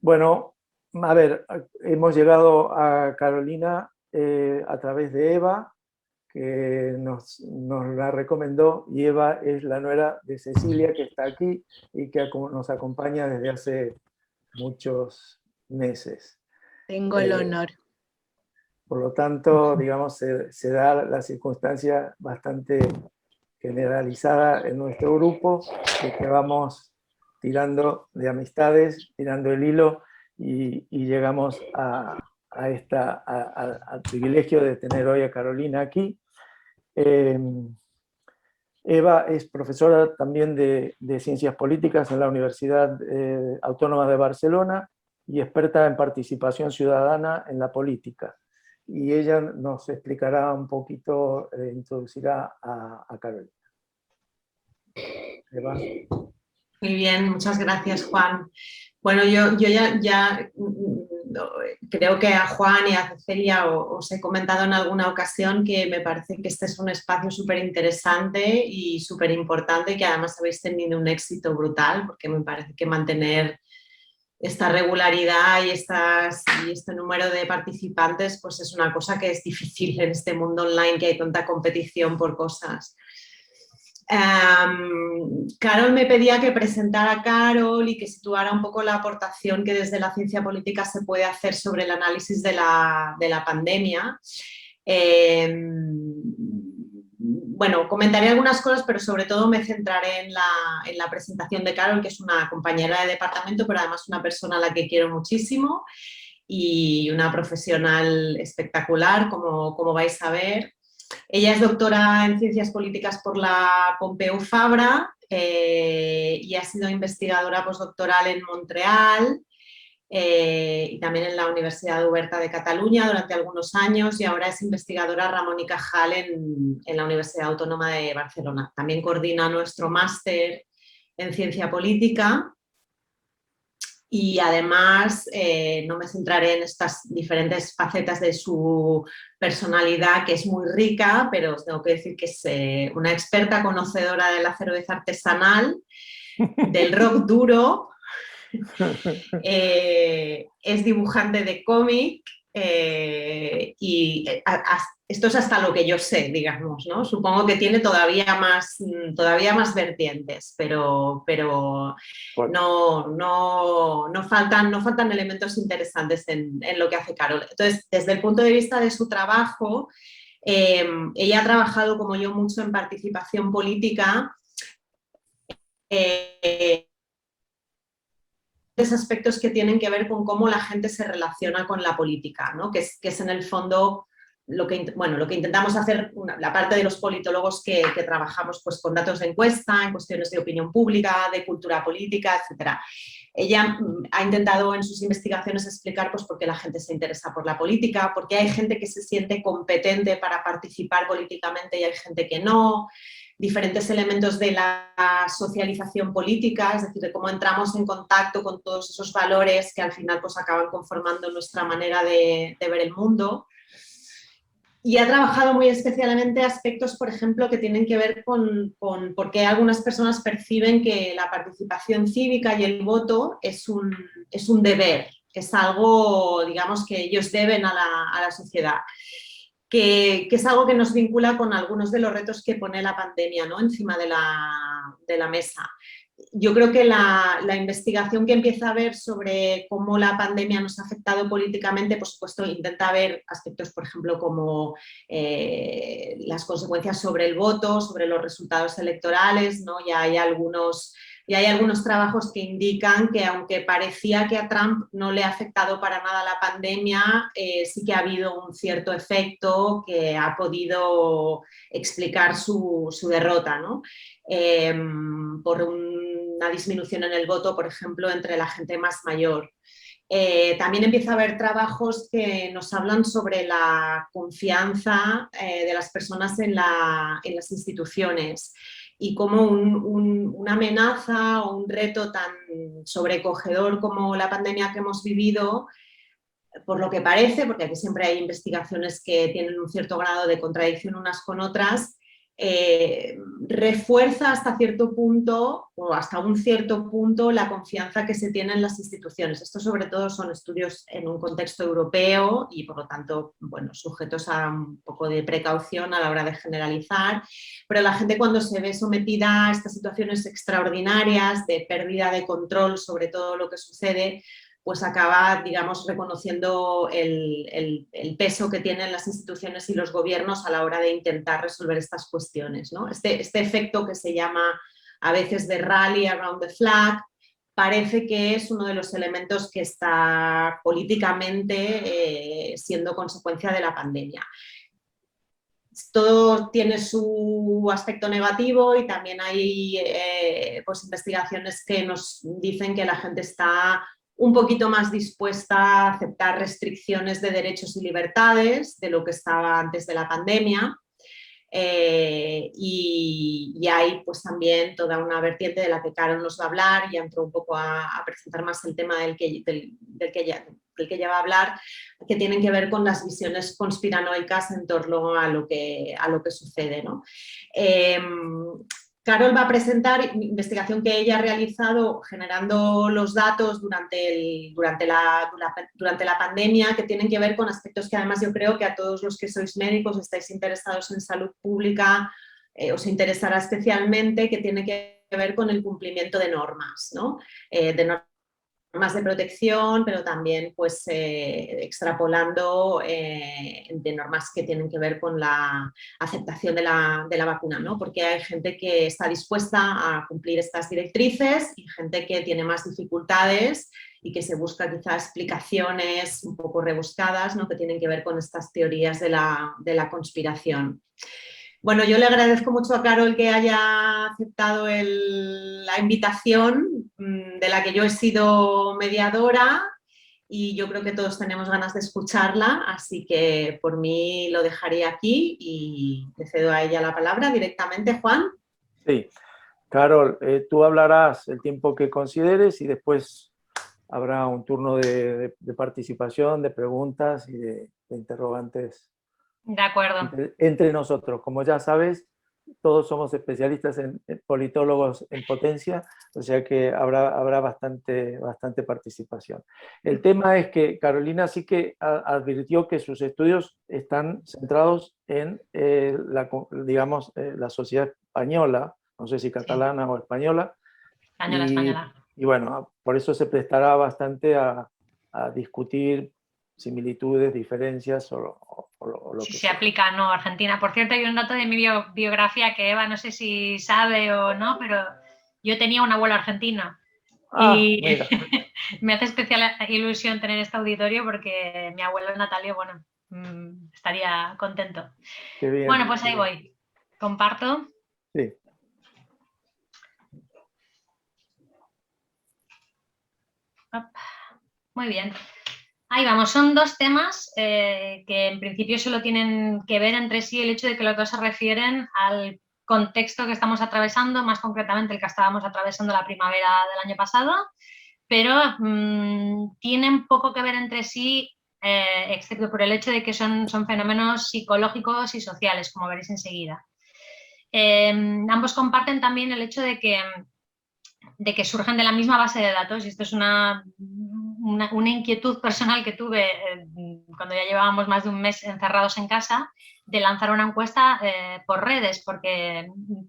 Bueno, a ver, hemos llegado a Carolina a través de Eva, que nos la recomendó, y Eva es la nuera de Cecilia, que está aquí y que nos acompaña desde hace muchos meses. Tengo el Eh, honor. por lo tanto, digamos, se da la circunstancia bastante generalizada en nuestro grupo, de que vamos tirando de amistades, tirando el hilo y llegamos al privilegio de tener hoy a Carolina aquí. Eh, Eva es profesora también de Ciencias Políticas en la Universidad Autónoma de Barcelona y experta en participación ciudadana en la política. Y ella nos explicará un poquito, introducirá a Carolina. Eva. Muy bien, muchas gracias, Juan. Bueno, yo ya creo que a Juan y a Cecilia os he comentado en alguna ocasión que me parece que este es un espacio súper interesante y súper importante, que además habéis tenido un éxito brutal, porque me parece que mantener esta regularidad y este número de participantes pues es una cosa que es difícil en este mundo online, que hay tanta competición por cosas. Carol me pedía que presentara a Carol y que situara un poco la aportación que desde la ciencia política se puede hacer sobre el análisis de la pandemia. Bueno, comentaré algunas cosas, pero sobre todo me centraré en la presentación de Carol, que es una compañera de departamento, pero además una persona a la que quiero muchísimo y una profesional espectacular, como vais a ver. Ella es doctora en Ciencias Políticas por la Pompeu Fabra y ha sido investigadora postdoctoral en Montreal y también en la Universidad Oberta de Cataluña durante algunos años, y ahora es investigadora Ramón y Cajal en la Universidad Autónoma de Barcelona. También coordina nuestro máster en Ciencia Política. Y además no me centraré en estas diferentes facetas de su personalidad, que es muy rica, pero os tengo que decir que es una experta conocedora de la cerveza artesanal, del rock duro, es dibujante de cómic y esto es hasta lo que yo sé, digamos, ¿no? Supongo que tiene todavía más vertientes, pero no faltan elementos interesantes en lo que hace Carol. Entonces, desde el punto de vista de su trabajo, ella ha trabajado, como yo, mucho en participación política, aspectos que tienen que ver con cómo la gente se relaciona con la política, ¿no? que es en el fondo lo que intentamos hacer, la parte de los politólogos que trabajamos pues, con datos de encuesta, en cuestiones de opinión pública, de cultura política, etc. Ella ha intentado en sus investigaciones explicar pues, por qué la gente se interesa por la política, por qué hay gente que se siente competente para participar políticamente y hay gente que no, diferentes elementos de la socialización política, es decir, de cómo entramos en contacto con todos esos valores que al final pues, acaban conformando nuestra manera de ver el mundo. Y ha trabajado muy especialmente aspectos, por ejemplo, que tienen que ver con por qué algunas personas perciben que la participación cívica y el voto es un deber, es algo, digamos, que ellos deben a la sociedad. Que es algo que nos vincula con algunos de los retos que pone la pandemia, ¿no? Encima de la mesa. Yo creo que la investigación que empieza a ver sobre cómo la pandemia nos ha afectado políticamente, por supuesto, intenta ver aspectos, por ejemplo, como las consecuencias sobre el voto, sobre los resultados electorales, ¿no? Ya hay algunos trabajos que indican que aunque parecía que a Trump no le ha afectado para nada la pandemia, sí que ha habido un cierto efecto que ha podido explicar su derrota, ¿no? Por una disminución en el voto, por ejemplo, entre la gente más mayor. También empieza a haber trabajos que nos hablan sobre la confianza de las personas en las instituciones y cómo una amenaza o un reto tan sobrecogedor como la pandemia que hemos vivido, por lo que parece, porque aquí siempre hay investigaciones que tienen un cierto grado de contradicción unas con otras, refuerza hasta cierto punto o hasta un cierto punto la confianza que se tiene en las instituciones. Esto sobre todo son estudios en un contexto europeo y por lo tanto, bueno, sujetos a un poco de precaución a la hora de generalizar, pero la gente cuando se ve sometida a estas situaciones extraordinarias de pérdida de control sobre todo lo que sucede, pues acaba, digamos, reconociendo el peso que tienen las instituciones y los gobiernos a la hora de intentar resolver estas cuestiones, ¿no? Este efecto que se llama a veces de rally around the flag parece que es uno de los elementos que está políticamente siendo consecuencia de la pandemia. Todo tiene su aspecto negativo y también hay pues investigaciones que nos dicen que la gente está un poquito más dispuesta a aceptar restricciones de derechos y libertades de lo que estaba antes de la pandemia. Y hay pues también toda una vertiente de la que Carol nos va a hablar, ya entró un poco a presentar más el tema del que ya va a hablar, que tienen que ver con las visiones conspiranoicas en torno a lo que sucede, ¿no? Carol va a presentar investigación que ella ha realizado generando los datos durante la pandemia, que tienen que ver con aspectos que además yo creo que a todos los que sois médicos, estáis interesados en salud pública, os interesará especialmente, que tiene que ver con el cumplimiento de normas, ¿no? De normas de protección, pero también pues extrapolando de normas que tienen que ver con la aceptación de la vacuna, ¿no? Porque hay gente que está dispuesta a cumplir estas directrices y gente que tiene más dificultades y que se busca quizá explicaciones un poco rebuscadas, ¿no? Que tienen que ver con estas teorías de la conspiración. Bueno, yo le agradezco mucho a Carol que haya aceptado la invitación de la que yo he sido mediadora y yo creo que todos tenemos ganas de escucharla, así que por mí lo dejaría aquí y le cedo a ella la palabra directamente. Juan. Sí, Carol, tú hablarás el tiempo que consideres y después habrá un turno de participación, de preguntas y de interrogantes. De acuerdo. Entre nosotros. Como ya sabes, todos somos especialistas en politólogos en potencia, o sea que habrá bastante participación. El tema es que Carolina sí que advirtió que sus estudios están centrados en la sociedad española, no sé si catalana o española. Española. Y bueno, por eso se prestará bastante a discutir similitudes, diferencias o lo si que se sea. aplica no Argentina. Por cierto, hay un dato de mi biografía que Eva no sé si sabe o no, pero yo tenía un abuelo argentino. Y me hace especial ilusión tener este auditorio porque mi abuelo Natalio, bueno, estaría contento. Qué bien, bueno, pues ahí voy. Comparto. Sí. Muy bien. Ahí vamos, son dos temas que en principio solo tienen que ver entre sí el hecho de que los dos se refieren al contexto que estamos atravesando, más concretamente el que estábamos atravesando la primavera del año pasado, pero tienen poco que ver entre sí, excepto por el hecho de que son fenómenos psicológicos y sociales, como veréis enseguida. Ambos comparten también el hecho de que surgen de la misma base de datos, y esto es una inquietud personal que tuve cuando ya llevábamos más de un mes encerrados en casa, de lanzar una encuesta por redes, porque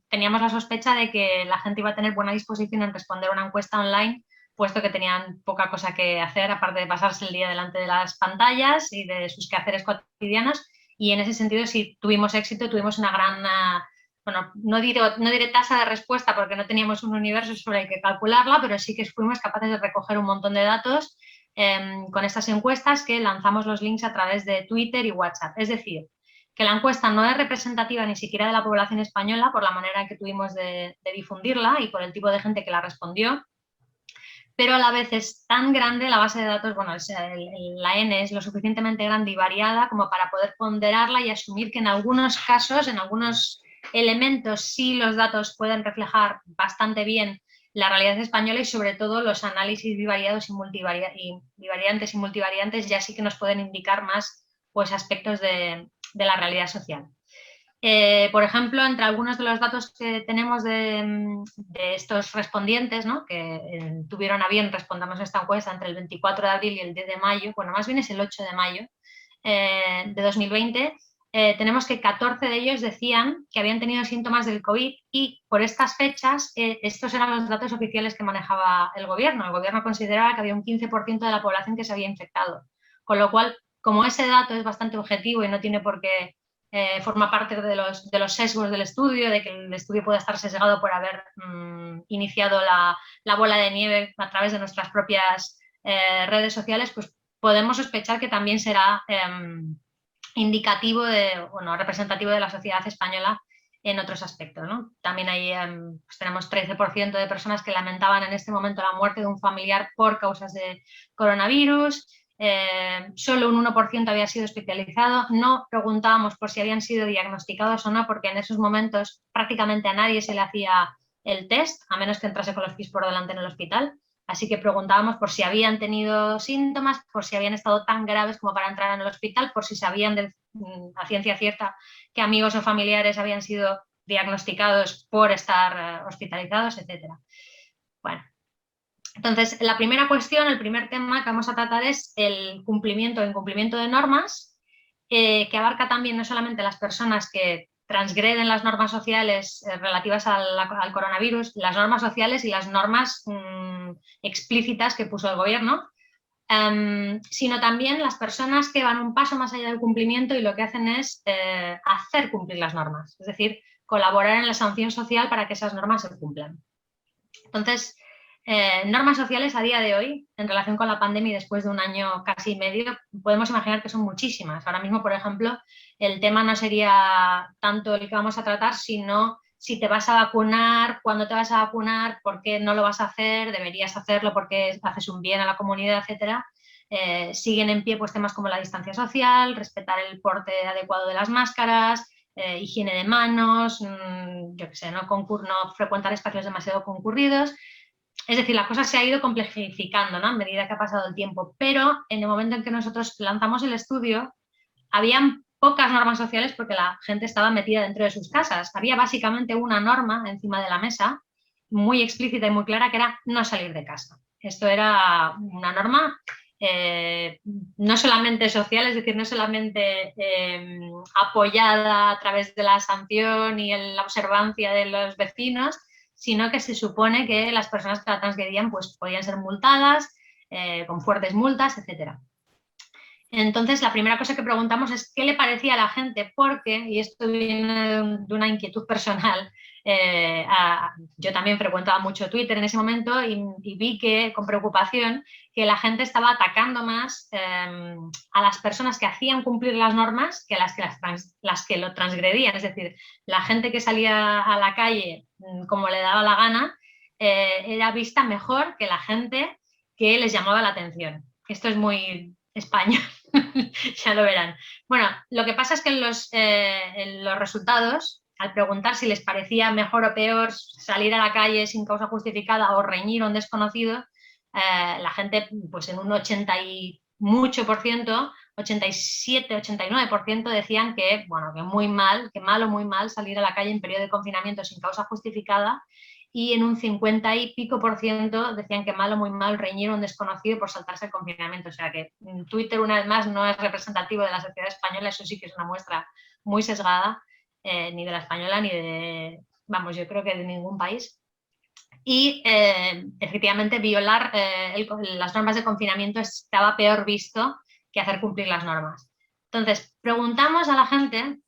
teníamos la sospecha de que la gente iba a tener buena disposición en responder una encuesta online, puesto que tenían poca cosa que hacer, aparte de pasarse el día delante de las pantallas y de sus quehaceres cotidianos, y en ese sentido, si tuvimos éxito, tuvimos una gran... bueno, no diré tasa de respuesta porque no teníamos un universo sobre el que calcularla, pero sí que fuimos capaces de recoger un montón de datos con estas encuestas que lanzamos los links a través de Twitter y WhatsApp. Es decir, que la encuesta no es representativa ni siquiera de la población española por la manera en que tuvimos de difundirla y por el tipo de gente que la respondió, pero a la vez es tan grande la base de datos, bueno, la N es lo suficientemente grande y variada como para poder ponderarla y asumir que en algunos casos, en algunos elementos sí los datos pueden reflejar bastante bien la realidad española y sobre todo los análisis bivariados y bivariantes y multivariantes ya sí que nos pueden indicar más pues, aspectos de la realidad social. Por ejemplo, entre algunos de los datos que tenemos de estos respondientes, ¿no? Que tuvieron a bien respondamos esta encuesta entre el 24 de abril y el 10 de mayo, bueno, más bien es el 8 de mayo de 2020, tenemos que 14 de ellos decían que habían tenido síntomas del COVID y por estas fechas, estos eran los datos oficiales que manejaba el gobierno. El gobierno consideraba que había un 15% de la población que se había infectado, con lo cual, como ese dato es bastante objetivo y no tiene por qué forma parte de los sesgos del estudio, de que el estudio pueda estar sesgado por haber iniciado la bola de nieve a través de nuestras propias redes sociales, pues podemos sospechar que también será indicativo bueno, representativo de la sociedad española en otros aspectos, ¿no? También ahí pues tenemos 13% de personas que lamentaban en este momento la muerte de un familiar por causas de coronavirus. Solo un 1% había sido hospitalizado. No preguntábamos por si habían sido diagnosticados o no, porque en esos momentos prácticamente a nadie se le hacía el test, a menos que entrase con los pies por delante en el hospital. Así que preguntábamos por si habían tenido síntomas, por si habían estado tan graves como para entrar en el hospital, por si sabían a ciencia cierta que amigos o familiares habían sido diagnosticados por estar hospitalizados, etc. Bueno, entonces, la primera cuestión, el primer tema que vamos a tratar es el cumplimiento o incumplimiento de normas, que abarca también no solamente las personas que transgreden las normas sociales relativas al coronavirus, las normas sociales y las normas explícitas que puso el gobierno, sino también las personas que van un paso más allá del cumplimiento y lo que hacen es hacer cumplir las normas, es decir, colaborar en la sanción social para que esas normas se cumplan. Entonces, normas sociales a día de hoy, en relación con la pandemia y después de un año casi medio, podemos imaginar que son muchísimas. Ahora mismo, por ejemplo, el tema no sería tanto el que vamos a tratar, sino si te vas a vacunar, cuándo te vas a vacunar, por qué no lo vas a hacer, deberías hacerlo porque haces un bien a la comunidad, etc. Siguen en pie pues, temas como la distancia social, respetar el porte adecuado de las máscaras, higiene de manos, yo qué sé, no frecuentar espacios demasiado concurridos. Es decir, la cosa se ha ido complejificando, ¿no? A medida que ha pasado el tiempo, pero en el momento en que nosotros lanzamos el estudio, habían pocas normas sociales porque la gente estaba metida dentro de sus casas. Había básicamente una norma encima de la mesa, muy explícita y muy clara, que era no salir de casa. Esto era una norma no solamente social, es decir, no solamente apoyada a través de la sanción y la observancia de los vecinos, sino que se supone que las personas que la transgredían pues, podían ser multadas con fuertes multas, etc. Entonces, la primera cosa que preguntamos es qué le parecía a la gente, porque, y esto viene de una inquietud personal, yo también frecuentaba mucho Twitter en ese momento y vi que, con preocupación, que la gente estaba atacando más a las personas que hacían cumplir las normas que las que lo transgredían. Es decir, la gente que salía a la calle como le daba la gana era vista mejor que la gente que les llamaba la atención. Esto es muy español. Ya lo verán. Bueno, lo que pasa es que en los resultados, al preguntar si les parecía mejor o peor salir a la calle sin causa justificada o reñir a un desconocido, la gente, pues en un 80 y mucho por ciento, 87, 89% decían que, bueno, que muy mal, que mal o muy mal salir a la calle en periodo de confinamiento sin causa justificada, y en un 50 y pico por ciento decían que mal o muy mal reñir a un desconocido por saltarse el confinamiento. O sea que Twitter, una vez más, no es representativo de la sociedad española, eso sí que es una muestra muy sesgada, ni de la española ni de, vamos, yo creo que de ningún país. Y efectivamente violar las normas de confinamiento estaba peor visto que hacer cumplir las normas. Entonces, preguntamos a la gente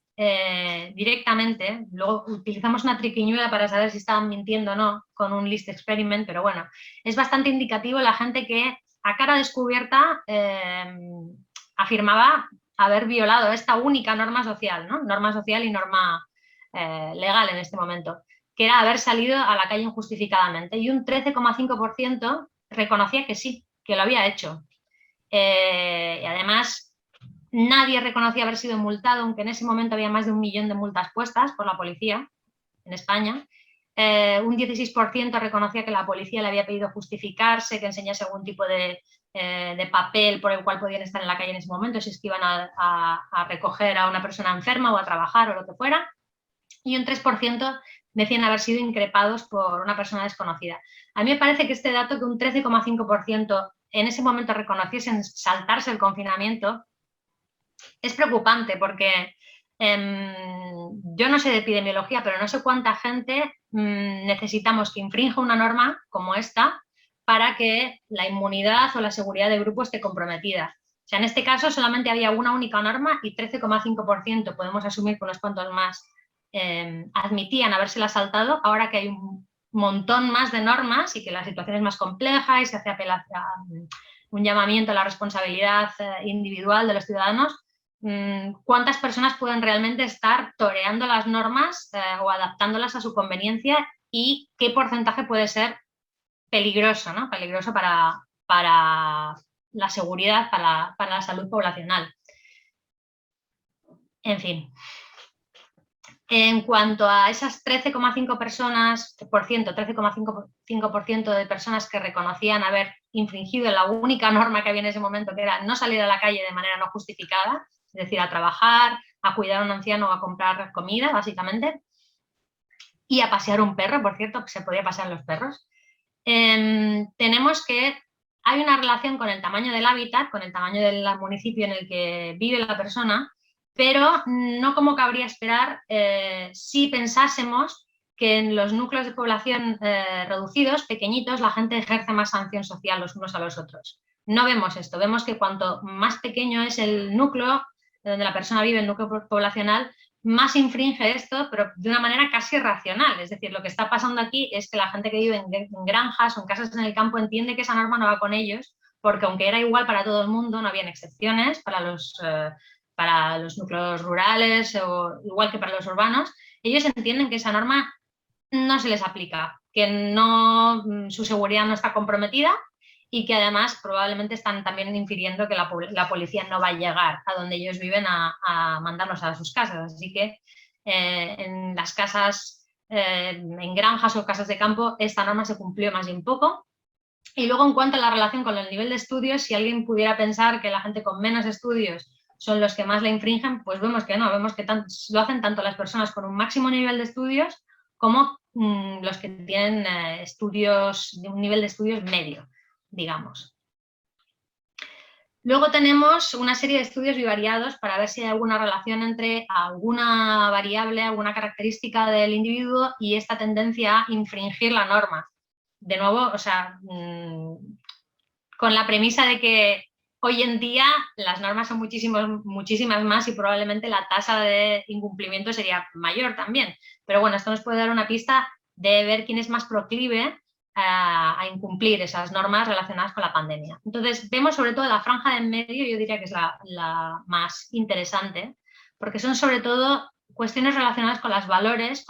directamente, luego utilizamos una triquiñuela para saber si estaban mintiendo o no con un list experiment, pero bueno, es bastante indicativo la gente que a cara descubierta afirmaba haber violado esta única norma social, ¿no? Norma social y norma legal en este momento, que era haber salido a la calle injustificadamente, y un 13,5% reconocía que sí, que lo había hecho. Y además nadie reconocía haber sido multado, aunque en ese momento había más de 1 millón de multas puestas por la policía en España. Un 16% reconocía que la policía le había pedido justificarse, que enseñase algún tipo de papel por el cual podían estar en la calle en ese momento, si es que iban a recoger a una persona enferma o a trabajar o lo que fuera. y un 3% decían haber sido increpados por una persona desconocida. A mí me parece que este dato, que un 13,5% en ese momento reconociesen saltarse el confinamiento, es preocupante porque yo no sé de epidemiología, pero no sé cuánta gente necesitamos que infrinja una norma como esta para que la inmunidad o la seguridad de grupo esté comprometida. O sea, en este caso solamente había una única norma y 13,5%, podemos asumir que unos cuantos más admitían habérsela saltado, ahora que hay un montón más de normas y que la situación es más compleja y se hace un llamamiento a la responsabilidad individual de los ciudadanos. ¿Cuántas personas pueden realmente estar toreando las normas o adaptándolas a su conveniencia y qué porcentaje puede ser peligroso, ¿no? Peligroso para la seguridad, para la salud poblacional? En fin. En cuanto a esas 13,5% de personas que reconocían haber infringido la única norma que había en ese momento, que era no salir a la calle de manera no justificada, es decir, a trabajar, a cuidar a un anciano o a comprar comida, básicamente, y a pasear un perro, por cierto, que se podía pasear los perros. Tenemos que hay una relación con el tamaño del hábitat, con el tamaño del municipio en el que vive la persona, pero no como cabría esperar si pensásemos que en los núcleos de población reducidos, pequeñitos, la gente ejerce más sanción social los unos a los otros. No vemos esto, vemos que cuanto más pequeño es el núcleo donde la persona vive, el núcleo poblacional, más infringe esto, pero de una manera casi racional. Es decir, lo que está pasando aquí es que la gente que vive en granjas o en casas en el campo entiende que esa norma no va con ellos, porque aunque era igual para todo el mundo, no habían excepciones para los núcleos rurales o igual que para los urbanos. Ellos entienden que esa norma no se les aplica, que no, su seguridad no está comprometida y que además probablemente están también infiriendo que la policía no va a llegar a donde ellos viven a mandarlos a sus casas. Así que en las casas, en granjas o casas de campo, esta norma se cumplió más bien poco. Y luego, en cuanto a la relación con el nivel de estudios, si alguien pudiera pensar que la gente con menos estudios son los que más la infringen, pues vemos que no, vemos que lo hacen tanto las personas con un máximo nivel de estudios como los que tienen estudios, de un nivel de estudios medio, digamos. Luego tenemos una serie de estudios bivariados para ver si hay alguna relación entre alguna variable, alguna característica del individuo y esta tendencia a infringir la norma. De nuevo, o sea, con la premisa de que hoy en día las normas son muchísimas más y probablemente la tasa de incumplimiento sería mayor también. Pero bueno, esto nos puede dar una pista de ver quién es más proclive a incumplir esas normas relacionadas con la pandemia. Entonces, vemos sobre todo la franja de en medio, yo diría que es la más interesante, porque son sobre todo cuestiones relacionadas con los valores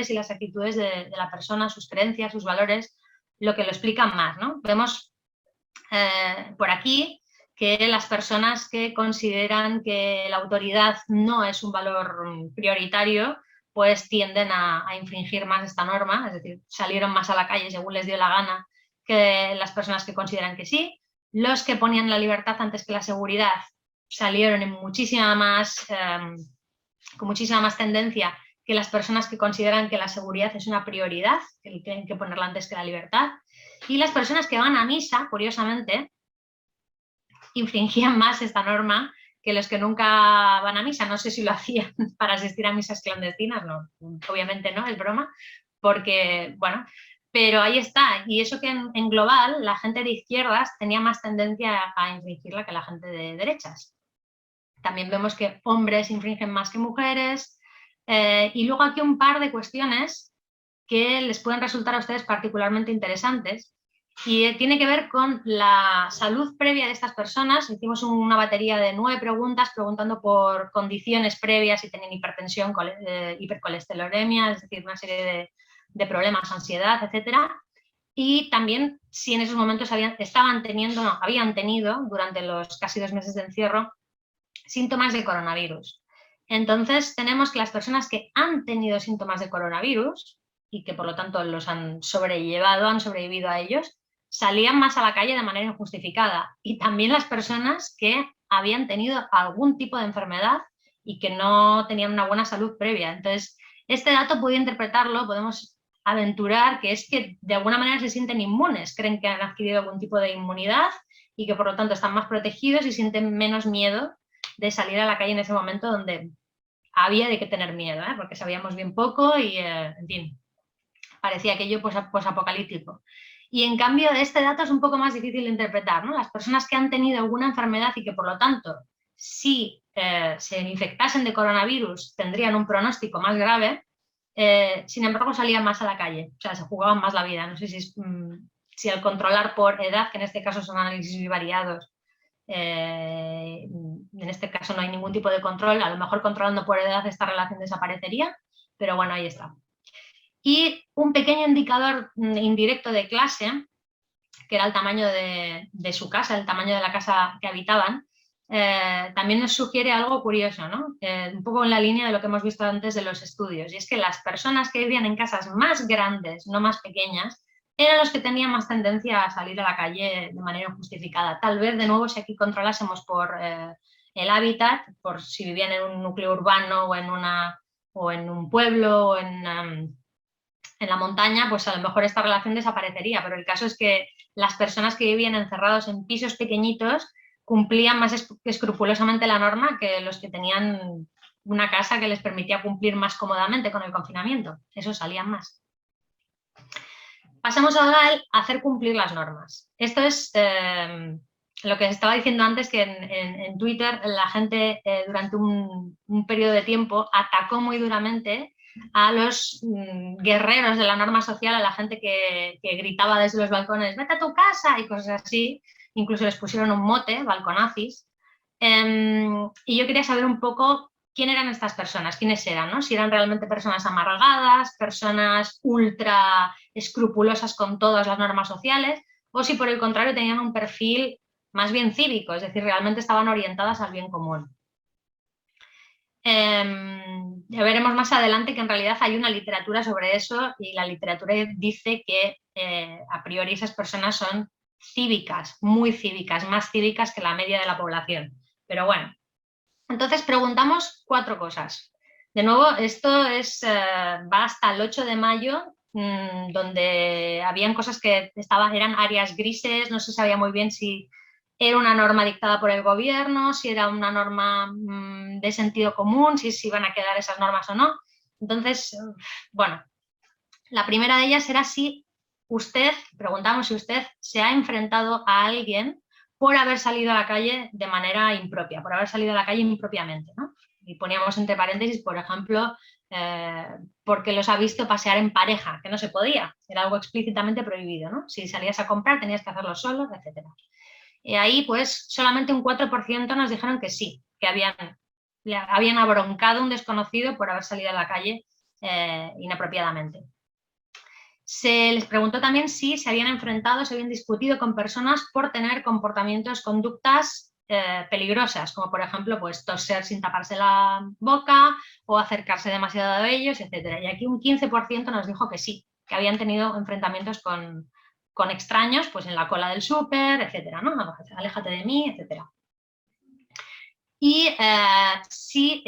y las actitudes de la persona, sus creencias, sus valores, lo que lo explican más, ¿no? Vemos por aquí que las personas que consideran que la autoridad no es un valor prioritario, pues tienden a infringir más esta norma, es decir, salieron más a la calle según les dio la gana que las personas que consideran que sí. Los que ponían la libertad antes que la seguridad salieron con muchísima más tendencia que las personas que consideran que la seguridad es una prioridad, que tienen que ponerla antes que la libertad. Y las personas que van a misa, curiosamente, infringían más esta norma que los que nunca van a misa. No sé si lo hacían para asistir a misas clandestinas, no, obviamente no, es broma, porque, bueno, pero ahí está. Y eso que en global la gente de izquierdas tenía más tendencia a infringirla que la gente de derechas. También vemos que hombres infringen más que mujeres. Y luego aquí un par de cuestiones que les pueden resultar a ustedes particularmente interesantes. Y tiene que ver con la salud previa de estas personas. Hicimos una batería de 9 preguntas preguntando por condiciones previas, si tenían hipertensión, hipercolesterolemia, es decir, una serie de problemas, ansiedad, etcétera. Y también si en esos momentos habían tenido durante los casi 2 meses de encierro síntomas de coronavirus. Entonces tenemos que las personas que han tenido síntomas de coronavirus y que por lo tanto los han sobrevivido a ellos, salían más a la calle de manera injustificada. Y también las personas que habían tenido algún tipo de enfermedad y que no tenían una buena salud previa. Entonces, Este dato puede interpretarlo, podemos aventurar que es que de alguna manera se sienten inmunes, creen que han adquirido algún tipo de inmunidad y que por lo tanto están más protegidos y sienten menos miedo de salir a la calle en ese momento donde había de qué tener miedo, porque sabíamos bien poco y, en fin, parecía aquello posapocalíptico. Y en cambio este dato es un poco más difícil de interpretar, ¿no? Las personas que han tenido alguna enfermedad y que por lo tanto si se infectasen de coronavirus tendrían un pronóstico más grave, sin embargo salían más a la calle, o sea, se jugaban más la vida. No sé si al controlar por edad, que en este caso son análisis bivariados, en este caso no hay ningún tipo de control, a lo mejor controlando por edad esta relación desaparecería, pero bueno, ahí está. Y un pequeño indicador indirecto de clase, que era el tamaño de su casa, el tamaño de la casa que habitaban, también nos sugiere algo curioso, ¿no? Un poco en la línea de lo que hemos visto antes de los estudios, y es que las personas que vivían en casas más grandes, no más pequeñas, eran los que tenían más tendencia a salir a la calle de manera injustificada. Tal vez, de nuevo, si aquí controlásemos por el hábitat, por si vivían en un núcleo urbano o en un pueblo o en la montaña, pues a lo mejor esta relación desaparecería, pero el caso es que las personas que vivían encerrados en pisos pequeñitos cumplían más escrupulosamente la norma que los que tenían una casa que les permitía cumplir más cómodamente con el confinamiento. Eso salían más. Pasamos ahora a hacer cumplir las normas. Esto es lo que estaba diciendo antes, que en Twitter la gente durante un periodo de tiempo atacó muy duramente a los guerreros de la norma social, a la gente que gritaba desde los balcones, vete a tu casa y cosas así. Incluso les pusieron un mote, balconazis. Y yo quería saber un poco quién eran estas personas, quiénes eran, ¿no? Si eran realmente personas amargadas, personas ultra escrupulosas con todas las normas sociales, o si por el contrario tenían un perfil más bien cívico, es decir, realmente estaban orientadas al bien común. Ya veremos más adelante que en realidad hay una literatura sobre eso y la literatura dice que a priori esas personas son cívicas, muy cívicas, más cívicas que la media de la población. Pero bueno, entonces preguntamos 4 cosas. De nuevo, esto va hasta el 8 de mayo, donde habían cosas que eran áreas grises, no se sabía muy bien si era una norma dictada por el gobierno, si era una norma de sentido común, si se iban a quedar esas normas o no. Entonces, bueno, la primera de ellas era si preguntamos si usted se ha enfrentado a alguien por haber salido a la calle de manera impropia, por haber salido a la calle impropiamente, ¿no? Y poníamos entre paréntesis, por ejemplo, porque los ha visto pasear en pareja, que no se podía, era algo explícitamente prohibido, ¿no? Si salías a comprar tenías que hacerlo solo, etc. Y ahí, pues, solamente un 4% nos dijeron que sí, que habían abroncado a un desconocido por haber salido a la calle inapropiadamente. Se les preguntó también si se habían enfrentado, se habían discutido con personas por tener comportamientos, conductas peligrosas, como por ejemplo pues, toser sin taparse la boca o acercarse demasiado a ellos, etc. Y aquí un 15% nos dijo que sí, que habían tenido enfrentamientos con extraños pues, en la cola del súper, etc., ¿no? Aléjate de mí, etc. Y si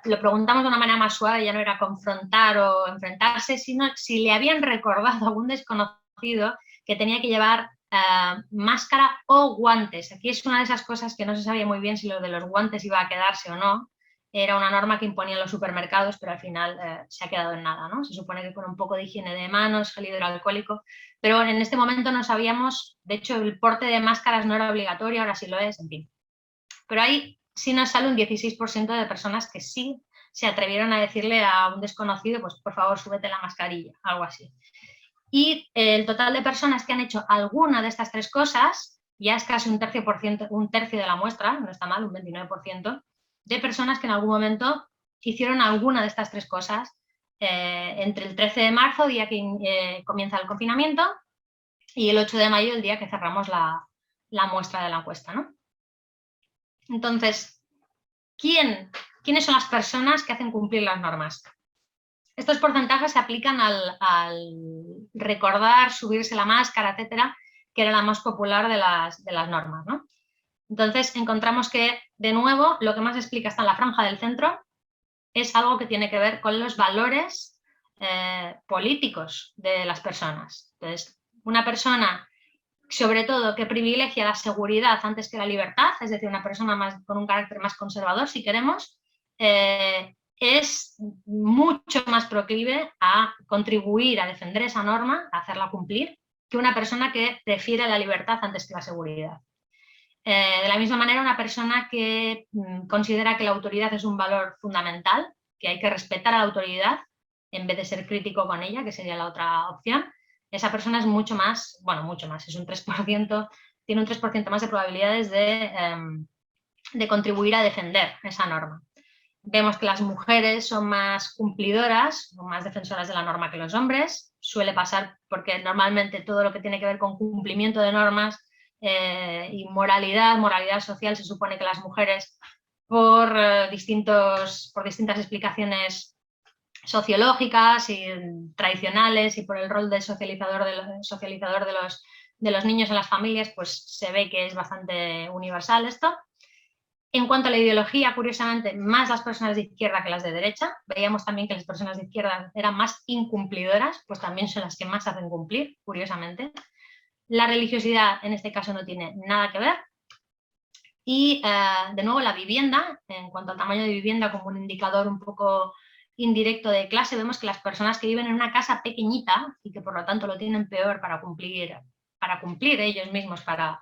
lo preguntamos de una manera más suave, ya no era confrontar o enfrentarse, sino si le habían recordado a algún desconocido que tenía que llevar máscara o guantes. Aquí es una de esas cosas que no se sabía muy bien si lo de los guantes iba a quedarse o no. Era una norma que imponían los supermercados, pero al final se ha quedado en nada, ¿no? Se supone que con un poco de higiene de manos, gel hidroalcohólico, pero en este momento no sabíamos, de hecho el porte de máscaras no era obligatorio, ahora sí lo es, en fin. Pero hay sí nos sale un 16% de personas que sí se atrevieron a decirle a un desconocido, pues por favor, súbete la mascarilla, algo así. Y el total de personas que han hecho alguna de estas 3 cosas, ya es casi un tercio de la muestra, no está mal, un 29%, de personas que en algún momento hicieron alguna de estas 3 cosas entre el 13 de marzo, día que comienza el confinamiento, y el 8 de mayo, el día que cerramos la muestra de la encuesta, ¿no? Entonces, ¿quiénes son las personas que hacen cumplir las normas? Estos porcentajes se aplican al recordar, subirse la máscara, etcétera, que era la más popular de las normas, ¿no? Entonces, encontramos que, de nuevo, lo que más explica está en la franja del centro, es algo que tiene que ver con los valores políticos de las personas. Entonces, una persona, sobre todo, que privilegia la seguridad antes que la libertad, es decir, una persona con un carácter más conservador, si queremos, es mucho más proclive a contribuir a defender esa norma, a hacerla cumplir, que una persona que prefiere la libertad antes que la seguridad. De la misma manera, una persona que considera que la autoridad es un valor fundamental, que hay que respetar a la autoridad en vez de ser crítico con ella, que sería la otra opción, esa persona es mucho más, bueno, mucho más, es un 3%, tiene un 3% más de probabilidades de contribuir a defender esa norma. Vemos que las mujeres son más cumplidoras, son más defensoras de la norma que los hombres. Suele pasar porque normalmente todo lo que tiene que ver con cumplimiento de normas y moralidad social, se supone que las mujeres, por distintas explicaciones sociológicas y tradicionales y por el rol de socializador de los niños en las familias, pues se ve que es bastante universal esto. En cuanto a la ideología, curiosamente, más las personas de izquierda que las de derecha. Veíamos también que las personas de izquierda eran más incumplidoras, pues también son las que más hacen cumplir, curiosamente. La religiosidad en este caso no tiene nada que ver. Y de nuevo la vivienda, en cuanto al tamaño de vivienda como un indicador un poco indirecto de clase, vemos que las personas que viven en una casa pequeñita y que por lo tanto lo tienen peor para cumplir ellos mismos, para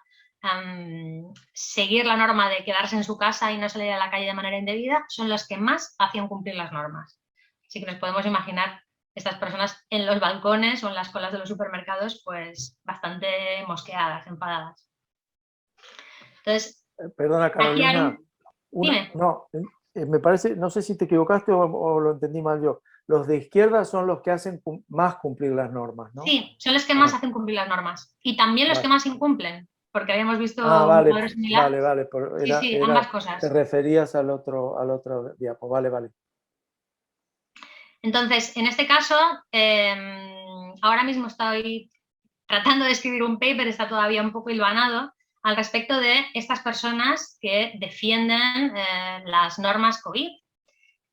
seguir la norma de quedarse en su casa y no salir a la calle de manera indebida, son las que más hacían cumplir las normas. Así que nos podemos imaginar estas personas en los balcones o en las colas de los supermercados, pues bastante mosqueadas, enfadadas. Entonces, perdona, Carolina. Dime. No, me parece, no sé si te equivocaste o lo entendí mal yo. Los de izquierda son los que hacen más cumplir las normas, ¿no? Sí, son los que más hacen cumplir las normas. Y también los que más incumplen, porque habíamos visto un cuadro similar. Vale. Sí, ambas cosas. Te referías al otro diapo. Vale. Entonces, en este caso, ahora mismo estoy tratando de escribir un paper, está todavía un poco hilvanado, al respecto de estas personas que defienden las normas COVID.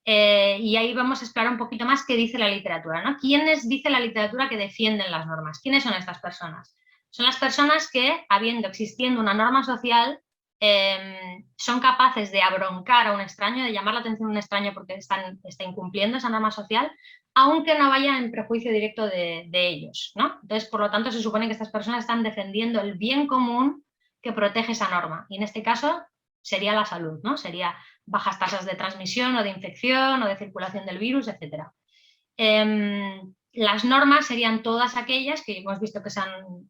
Y ahí vamos a explorar un poquito más qué dice la literatura, ¿no? ¿Quiénes dice la literatura que defienden las normas? ¿Quiénes son estas personas? Son las personas que, existiendo una norma social, son capaces de abroncar a un extraño, de llamar la atención a un extraño porque está incumpliendo esa norma social, aunque no vaya en prejuicio directo de ellos, ¿no? Entonces, por lo tanto, se supone que estas personas están defendiendo el bien común que protege esa norma. Y en este caso sería la salud, ¿no? Sería bajas tasas de transmisión o de infección o de circulación del virus, etc. Las normas serían todas aquellas que hemos visto que se han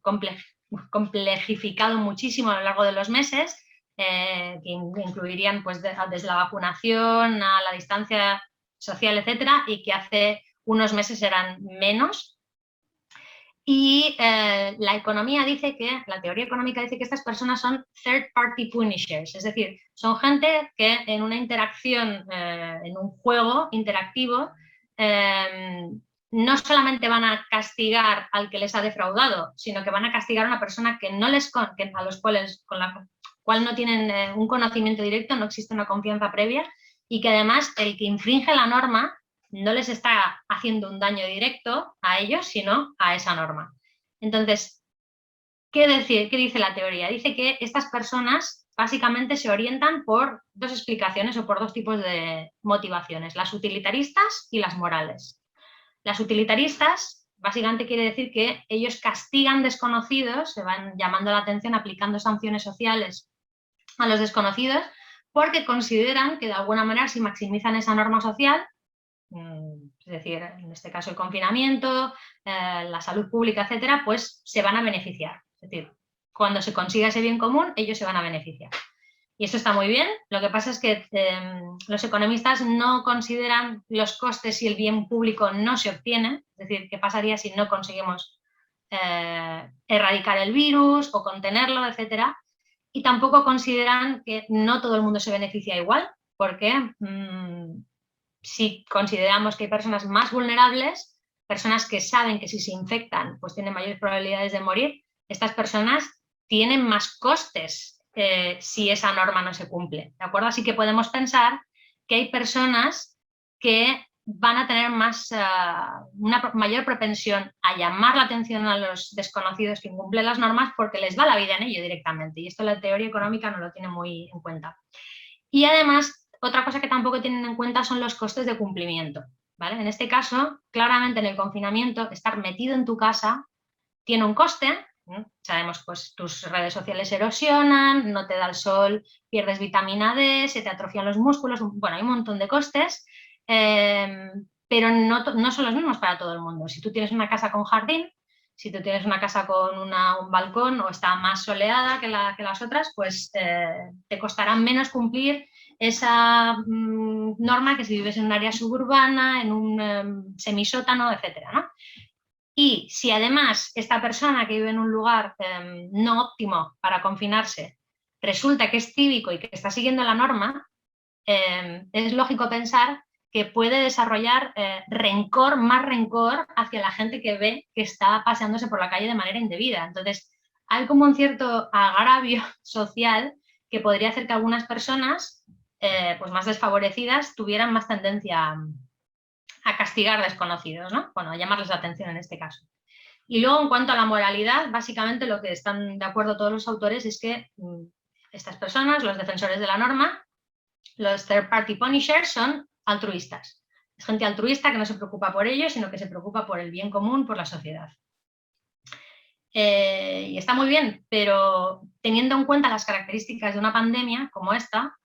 complejificado muchísimo a lo largo de los meses, que incluirían pues, desde la vacunación a la distancia social, etcétera, y que hace unos meses eran menos. Y la economía dice que, la teoría económica dice que estas personas son third party punishers, es decir, son gente que en una interacción, en un juego interactivo, no solamente van a castigar al que les ha defraudado, sino que van a castigar a una persona que no a los cuales, con la cual no tienen un conocimiento directo, no existe una confianza previa, y que además el que infringe la norma no les está haciendo un daño directo a ellos, sino a esa norma. Entonces, ¿qué dice la teoría? Dice que estas personas básicamente se orientan por dos explicaciones o por dos tipos de motivaciones, las utilitaristas y las morales. Las utilitaristas básicamente quiere decir que ellos castigan desconocidos, se van llamando la atención, aplicando sanciones sociales a los desconocidos, porque consideran que de alguna manera si maximizan esa norma social, es decir, en este caso el confinamiento, la salud pública, etcétera, pues se van a beneficiar. Es decir, cuando se consiga ese bien común, ellos se van a beneficiar. Y esto está muy bien, lo que pasa es que los economistas no consideran los costes si el bien público no se obtiene, es decir, qué pasaría si no conseguimos erradicar el virus o contenerlo, etcétera, y tampoco consideran que no todo el mundo se beneficia igual, porque si consideramos que hay personas más vulnerables, personas que saben que si se infectan pues tienen mayores probabilidades de morir, estas personas tienen más costes si esa norma no se cumple, ¿de acuerdo? Así que podemos pensar que hay personas que van a tener una mayor propensión a llamar la atención a los desconocidos que incumplen las normas porque les va la vida en ello directamente. Y esto la teoría económica no lo tiene muy en cuenta. Y además, otra cosa que tampoco tienen en cuenta son los costes de cumplimiento, ¿vale? En este caso, claramente en el confinamiento, estar metido en tu casa tiene un coste. Sabemos, pues tus redes sociales erosionan, no te da el sol, pierdes vitamina D, se te atrofian los músculos, bueno, hay un montón de costes, pero no son los mismos para todo el mundo. Si tú tienes una casa con jardín, si tú tienes una casa con un balcón o está más soleada que las otras, pues te costará menos cumplir esa norma que si vives en un área suburbana, en un semisótano, etcétera, ¿no? Y si además esta persona que vive en un lugar no óptimo para confinarse resulta que es cívico y que está siguiendo la norma, es lógico pensar que puede desarrollar más rencor hacia la gente que ve que está paseándose por la calle de manera indebida. Entonces, hay como un cierto agravio social que podría hacer que algunas personas pues más desfavorecidas tuvieran más tendencia a castigar desconocidos, ¿no? Bueno, a llamarles la atención en este caso. Y luego, en cuanto a la moralidad, básicamente lo que están de acuerdo todos los autores es que estas personas, los defensores de la norma, los third party punishers, son altruistas. Es gente altruista que no se preocupa por ellos, sino que se preocupa por el bien común, por la sociedad. Y está muy bien, pero teniendo en cuenta las características de una pandemia como esta,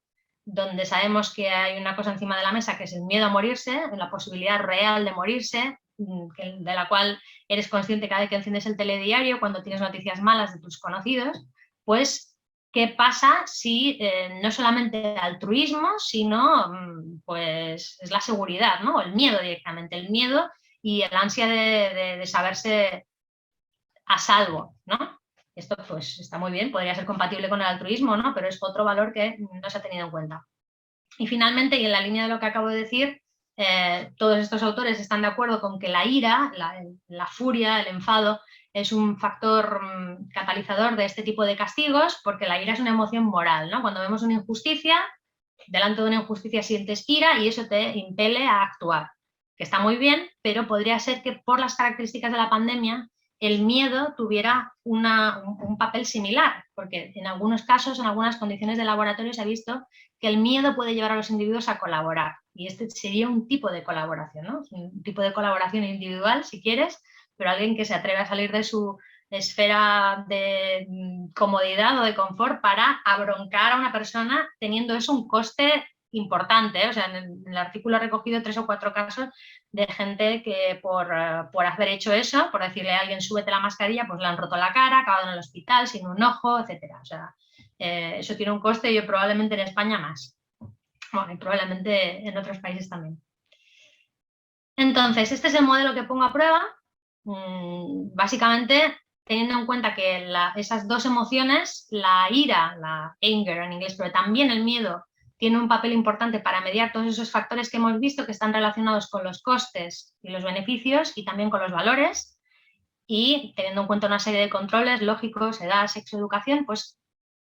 donde sabemos que hay una cosa encima de la mesa que es el miedo a morirse, la posibilidad real de morirse, de la cual eres consciente cada vez que enciendes el telediario, cuando tienes noticias malas de tus conocidos, pues ¿qué pasa si no solamente altruismo, sino pues es la seguridad, ¿no? El miedo directamente, el miedo y el ansia de saberse a salvo, ¿no? Esto pues está muy bien, podría ser compatible con el altruismo, ¿no? Pero es otro valor que no se ha tenido en cuenta. Y finalmente, y en la línea de lo que acabo de decir, todos estos autores están de acuerdo con que la ira, la furia, el enfado, es un factor catalizador de este tipo de castigos, porque la ira es una emoción moral, ¿no? Cuando vemos una injusticia, delante de una injusticia sientes ira y eso te impele a actuar, que está muy bien, pero podría ser que por las características de la pandemia el miedo tuviera un papel similar, porque en algunos casos, en algunas condiciones de laboratorio se ha visto que el miedo puede llevar a los individuos a colaborar, y este sería un tipo de colaboración, ¿no? Un tipo de colaboración individual, si quieres, pero alguien que se atreve a salir de su esfera de comodidad o de confort para abroncar a una persona, teniendo eso un coste importante, ¿eh? O sea, en el artículo he recogido 3 o 4 casos de gente que por haber hecho eso, por decirle a alguien súbete la mascarilla, pues le han roto la cara, acabado en el hospital, sin un ojo, etcétera. O sea, eso tiene un coste y probablemente en España más. Bueno, y probablemente en otros países también. Entonces, este es el modelo que pongo a prueba. Básicamente, teniendo en cuenta que esas dos emociones, la ira, la anger en inglés, pero también el miedo, tiene un papel importante para mediar todos esos factores que hemos visto que están relacionados con los costes y los beneficios y también con los valores, y teniendo en cuenta una serie de controles lógicos, edad, sexo, educación, pues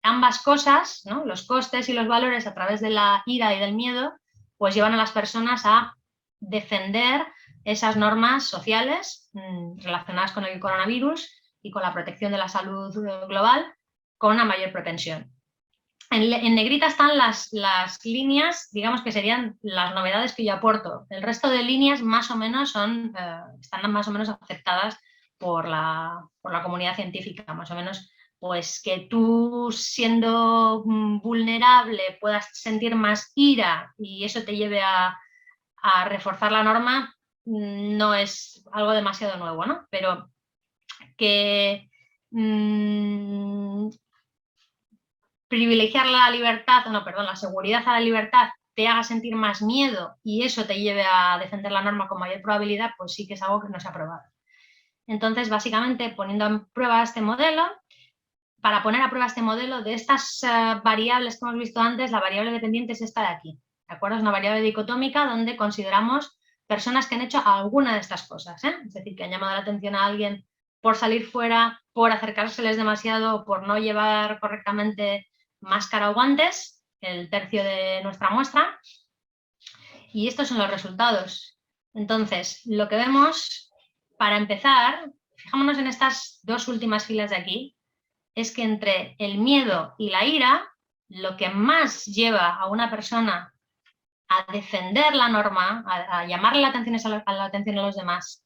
ambas cosas, ¿no? Los costes y los valores a través de la ira y del miedo, pues llevan a las personas a defender esas normas sociales relacionadas con el coronavirus y con la protección de la salud global con una mayor propensión. En negrita están las líneas, digamos que serían las novedades que yo aporto. El resto de líneas más o menos están más o menos aceptadas por la comunidad científica, más o menos, pues que tú siendo vulnerable puedas sentir más ira y eso te lleve a reforzar la norma, no es algo demasiado nuevo, ¿no? Pero que privilegiar la libertad, la seguridad a la libertad te haga sentir más miedo y eso te lleve a defender la norma con mayor probabilidad, pues sí que es algo que no se ha probado. Entonces, básicamente, poniendo a prueba este modelo, para poner a prueba este modelo, de estas variables que hemos visto antes, la variable dependiente es esta de aquí, ¿de acuerdo? Es una variable dicotómica donde consideramos personas que han hecho alguna de estas cosas, ¿eh? Es decir, que han llamado la atención a alguien por salir fuera, por acercárseles demasiado, por no llevar correctamente máscara o guantes, el tercio de nuestra muestra. Y estos son los resultados. Entonces, lo que vemos, para empezar, fijémonos en estas dos últimas filas de aquí, es que entre el miedo y la ira, lo que más lleva a una persona a defender la norma, a llamarle la atención a los demás,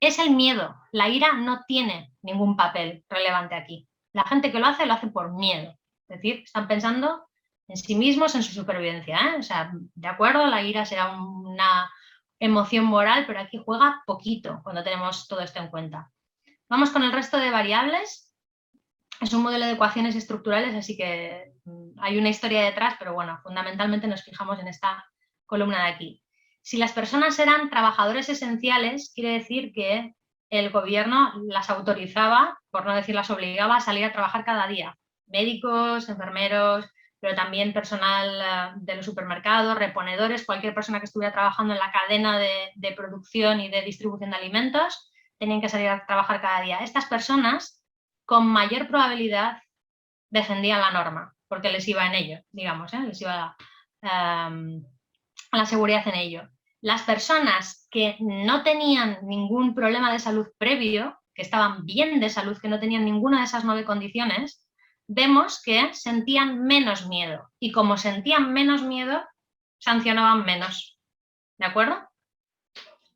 es el miedo. La ira no tiene ningún papel relevante aquí. La gente que lo hace por miedo. Es decir, están pensando en sí mismos, en su supervivencia, ¿eh? O sea, de acuerdo, la ira será una emoción moral, pero aquí juega poquito cuando tenemos todo esto en cuenta. Vamos con el resto de variables. Es un modelo de ecuaciones estructurales, así que hay una historia detrás, pero bueno, fundamentalmente nos fijamos en esta columna de aquí. Si las personas eran trabajadores esenciales, quiere decir que el gobierno las autorizaba, por no decir las obligaba, a salir a trabajar cada día. Médicos, enfermeros, pero también personal de los supermercados, reponedores, cualquier persona que estuviera trabajando en la cadena de producción y de distribución de alimentos, tenían que salir a trabajar cada día. Estas personas, con mayor probabilidad, defendían la norma, porque les iba en ello, digamos, les iba a la seguridad en ello. Las personas que no tenían ningún problema de salud previo, que estaban bien de salud, que no tenían ninguna de esas 9 condiciones, vemos que sentían menos miedo. Y como sentían menos miedo, sancionaban menos. ¿De acuerdo?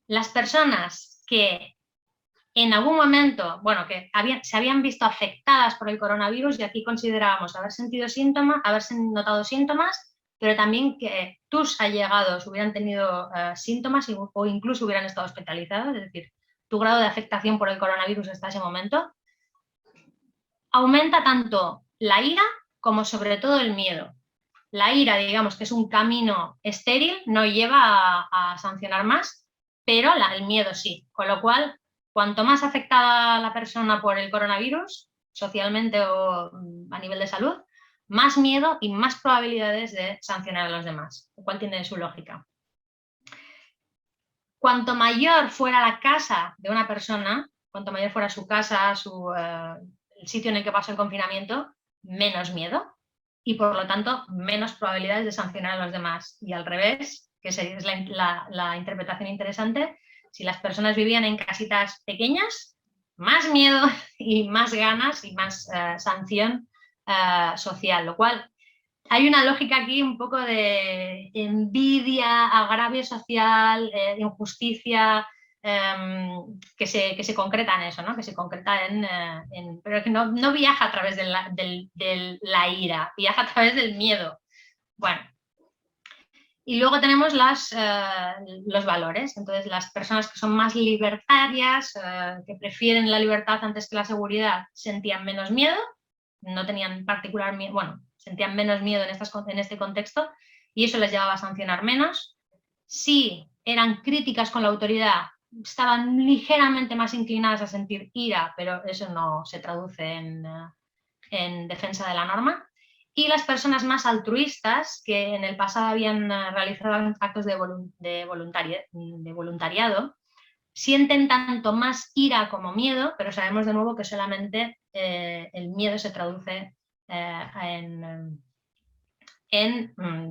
Las personas que en algún momento, bueno, que se habían visto afectadas por el coronavirus, y aquí considerábamos haberse notado síntomas, pero también que tus allegados hubieran tenido síntomas o incluso hubieran estado hospitalizados, es decir, tu grado de afectación por el coronavirus hasta ese momento, aumenta tanto la ira como sobre todo el miedo. La ira, digamos que es un camino estéril, no lleva a sancionar más, pero el miedo sí, con lo cual, cuanto más afectada la persona por el coronavirus, socialmente o a nivel de salud, más miedo y más probabilidades de sancionar a los demás, lo cual tiene su lógica. Cuanto mayor fuera la casa de una persona, cuanto mayor fuera su casa, el sitio en el que pasó el confinamiento, menos miedo y por lo tanto menos probabilidades de sancionar a los demás. Y al revés, que es la interpretación interesante, si las personas vivían en casitas pequeñas, más miedo y más ganas y más sanción social, lo cual hay una lógica aquí un poco de envidia, agravio social, injusticia, que se concreta en eso, ¿no? Que se concreta pero que no viaja a través de la ira, viaja a través del miedo. Bueno, y luego tenemos los valores. Entonces, las personas que son más libertarias, que prefieren la libertad antes que la seguridad, sentían menos miedo, no tenían particular miedo, bueno, sentían menos miedo en este contexto y eso les llevaba a sancionar menos. Si eran críticas con la autoridad, estaban ligeramente más inclinadas a sentir ira, pero eso no se traduce en defensa de la norma. Y las personas más altruistas, que en el pasado habían realizado actos de voluntariado, sienten tanto más ira como miedo, pero sabemos de nuevo que solamente el miedo se traduce en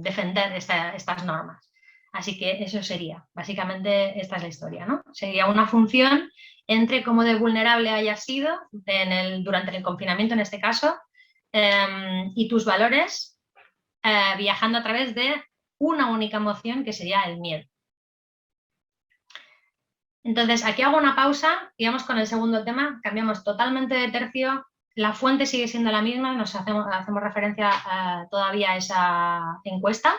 defender estas normas. Así que eso sería, básicamente esta es la historia, ¿no? Sería una función entre cómo de vulnerable hayas sido durante el confinamiento en este caso y tus valores viajando a través de una única emoción que sería el miedo. Entonces, aquí hago una pausa y vamos con el segundo tema, cambiamos totalmente de tercio, la fuente sigue siendo la misma, nos hacemos referencia todavía a esa encuesta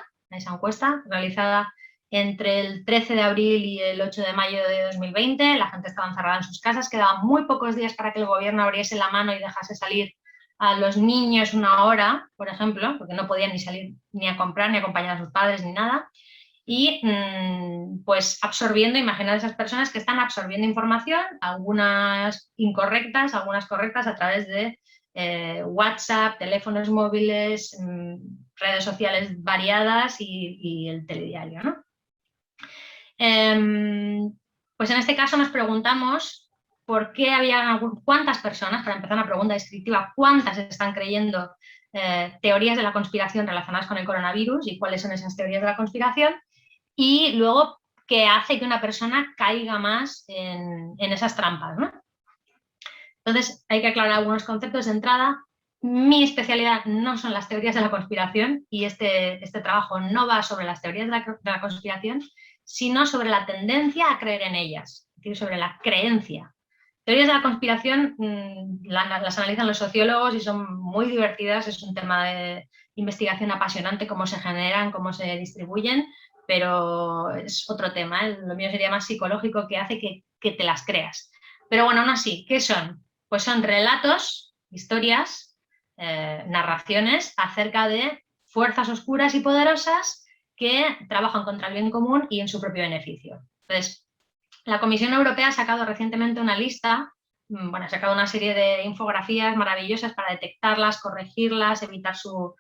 realizada entre el 13 de abril y el 8 de mayo de 2020, la gente estaba encerrada en sus casas, quedaban muy pocos días para que el gobierno abriese la mano y dejase salir a los niños una hora, por ejemplo, porque no podían ni salir ni a comprar, ni acompañar a sus padres, ni nada. Y pues absorbiendo, imaginad esas personas que están absorbiendo información, algunas incorrectas, algunas correctas a través de WhatsApp, teléfonos móviles, redes sociales variadas y el telediario, ¿no? Pues en este caso nos preguntamos por qué cuántas personas, para empezar una pregunta descriptiva, cuántas están creyendo teorías de la conspiración relacionadas con el coronavirus y cuáles son esas teorías de la conspiración. y luego qué hace que una persona caiga más en esas trampas, ¿no? Entonces hay que aclarar algunos conceptos de entrada. Mi especialidad no son las teorías de la conspiración y este trabajo no va sobre las teorías de la conspiración, sino sobre la tendencia a creer en ellas, es decir, sobre la creencia. Teorías de la conspiración las analizan los sociólogos y son muy divertidas, es un tema de investigación apasionante, cómo se generan, cómo se distribuyen, pero es otro tema, ¿eh? Lo mío sería más psicológico, que hace que te las creas. Pero bueno, aún así, ¿qué son? Pues son relatos, historias, narraciones acerca de fuerzas oscuras y poderosas que trabajan contra el bien común y en su propio beneficio. Entonces, la Comisión Europea ha sacado recientemente una lista, bueno, ha sacado una serie de infografías maravillosas para detectarlas, corregirlas, evitar su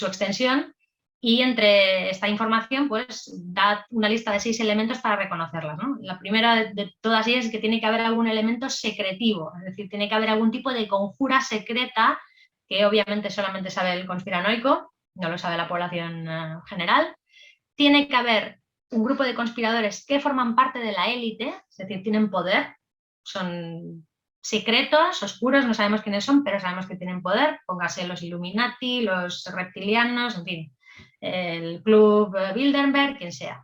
extensión, y entre esta información pues da una lista de 6 elementos para reconocerlas, ¿no? La primera de todas ellas es que tiene que haber algún elemento secretivo, es decir, tiene que haber algún tipo de conjura secreta que obviamente solamente sabe el conspiranoico, no lo sabe la población general. Tiene que haber un grupo de conspiradores que forman parte de la élite, es decir, tienen poder, son secretos, oscuros, no sabemos quiénes son, pero sabemos que tienen poder, póngase los Illuminati, los reptilianos, en fin, el Club Bilderberg, quien sea.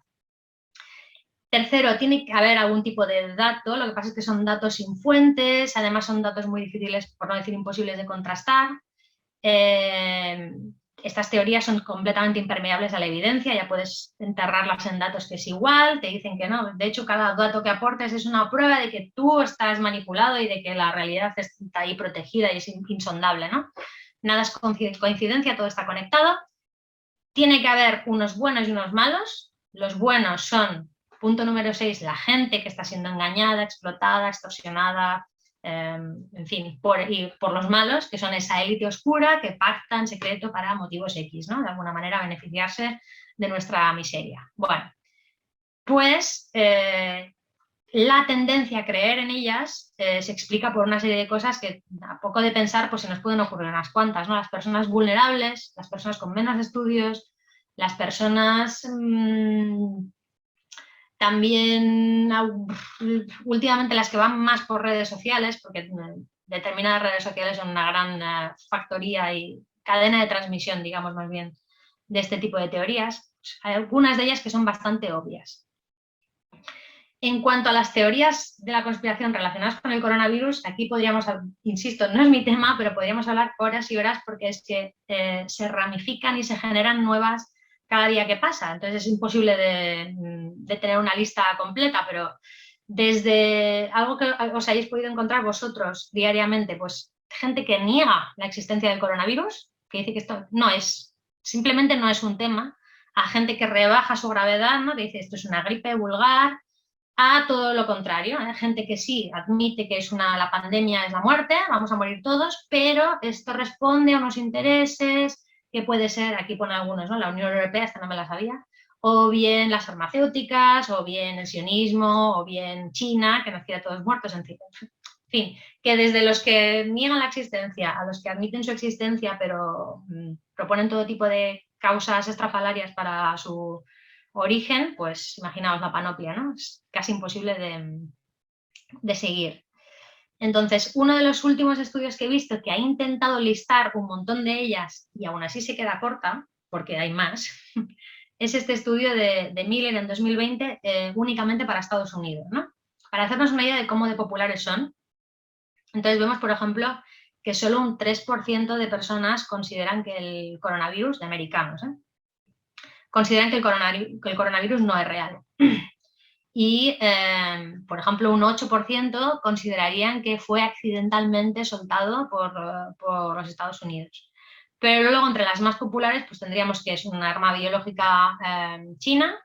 Tercero, tiene que haber algún tipo de dato, lo que pasa es que son datos sin fuentes, además son datos muy difíciles, por no decir imposibles de contrastar. Estas teorías son completamente impermeables a la evidencia, ya puedes enterrarlas en datos que es igual, te dicen que no, de hecho cada dato que aportes es una prueba de que tú estás manipulado y de que la realidad está ahí protegida y es insondable, ¿no? Nada es coincidencia, todo está conectado. Tiene que haber unos buenos y unos malos. Los buenos son, punto número 6, la gente que está siendo engañada, explotada, extorsionada, en fin, por los malos, que son esa élite oscura que pacta en secreto para motivos X, ¿no? De alguna manera beneficiarse de nuestra miseria. Bueno, pues la tendencia a creer en ellas se explica por una serie de cosas que a poco de pensar pues se nos pueden ocurrir unas cuantas, ¿no? Las personas vulnerables, las personas con menos estudios, las personas también últimamente las que van más por redes sociales, porque determinadas redes sociales son una gran factoría y cadena de transmisión, digamos más bien, de este tipo de teorías. Hay algunas de ellas que son bastante obvias. En cuanto a las teorías de la conspiración relacionadas con el coronavirus, aquí podríamos, insisto, no es mi tema, pero podríamos hablar horas y horas porque es que se ramifican y se generan nuevas cada día que pasa. Entonces es imposible de tener una lista completa, pero desde algo que os hayáis podido encontrar vosotros diariamente, pues gente que niega la existencia del coronavirus, que dice que esto no es, simplemente no es un tema, a gente que rebaja su gravedad, ¿no? Que dice esto es una gripe vulgar, a todo lo contrario, hay gente que sí admite que la pandemia es la muerte, vamos a morir todos, pero esto responde a unos intereses que puede ser, aquí pone algunos, ¿no? La Unión Europea, esta no me la sabía, o bien las farmacéuticas, o bien el sionismo, o bien China, que nos quiere a todos muertos, en fin, que desde los que niegan la existencia a los que admiten su existencia, pero proponen todo tipo de causas estrafalarias para su origen, pues imaginaos la panoplia, ¿no? Es casi imposible de seguir. Entonces, uno de los últimos estudios que he visto que ha intentado listar un montón de ellas y aún así se queda corta, porque hay más, es este estudio de Miller en 2020 únicamente para Estados Unidos, ¿no? Para hacernos una idea de cómo de populares son. Entonces vemos, por ejemplo, que solo un 3% de personas consideran que el coronavirus, de americanos, consideran que el coronavirus no es real. Y, por ejemplo, un 8% considerarían que fue accidentalmente soltado por los Estados Unidos. Pero luego, entre las más populares, pues tendríamos que es un arma biológica china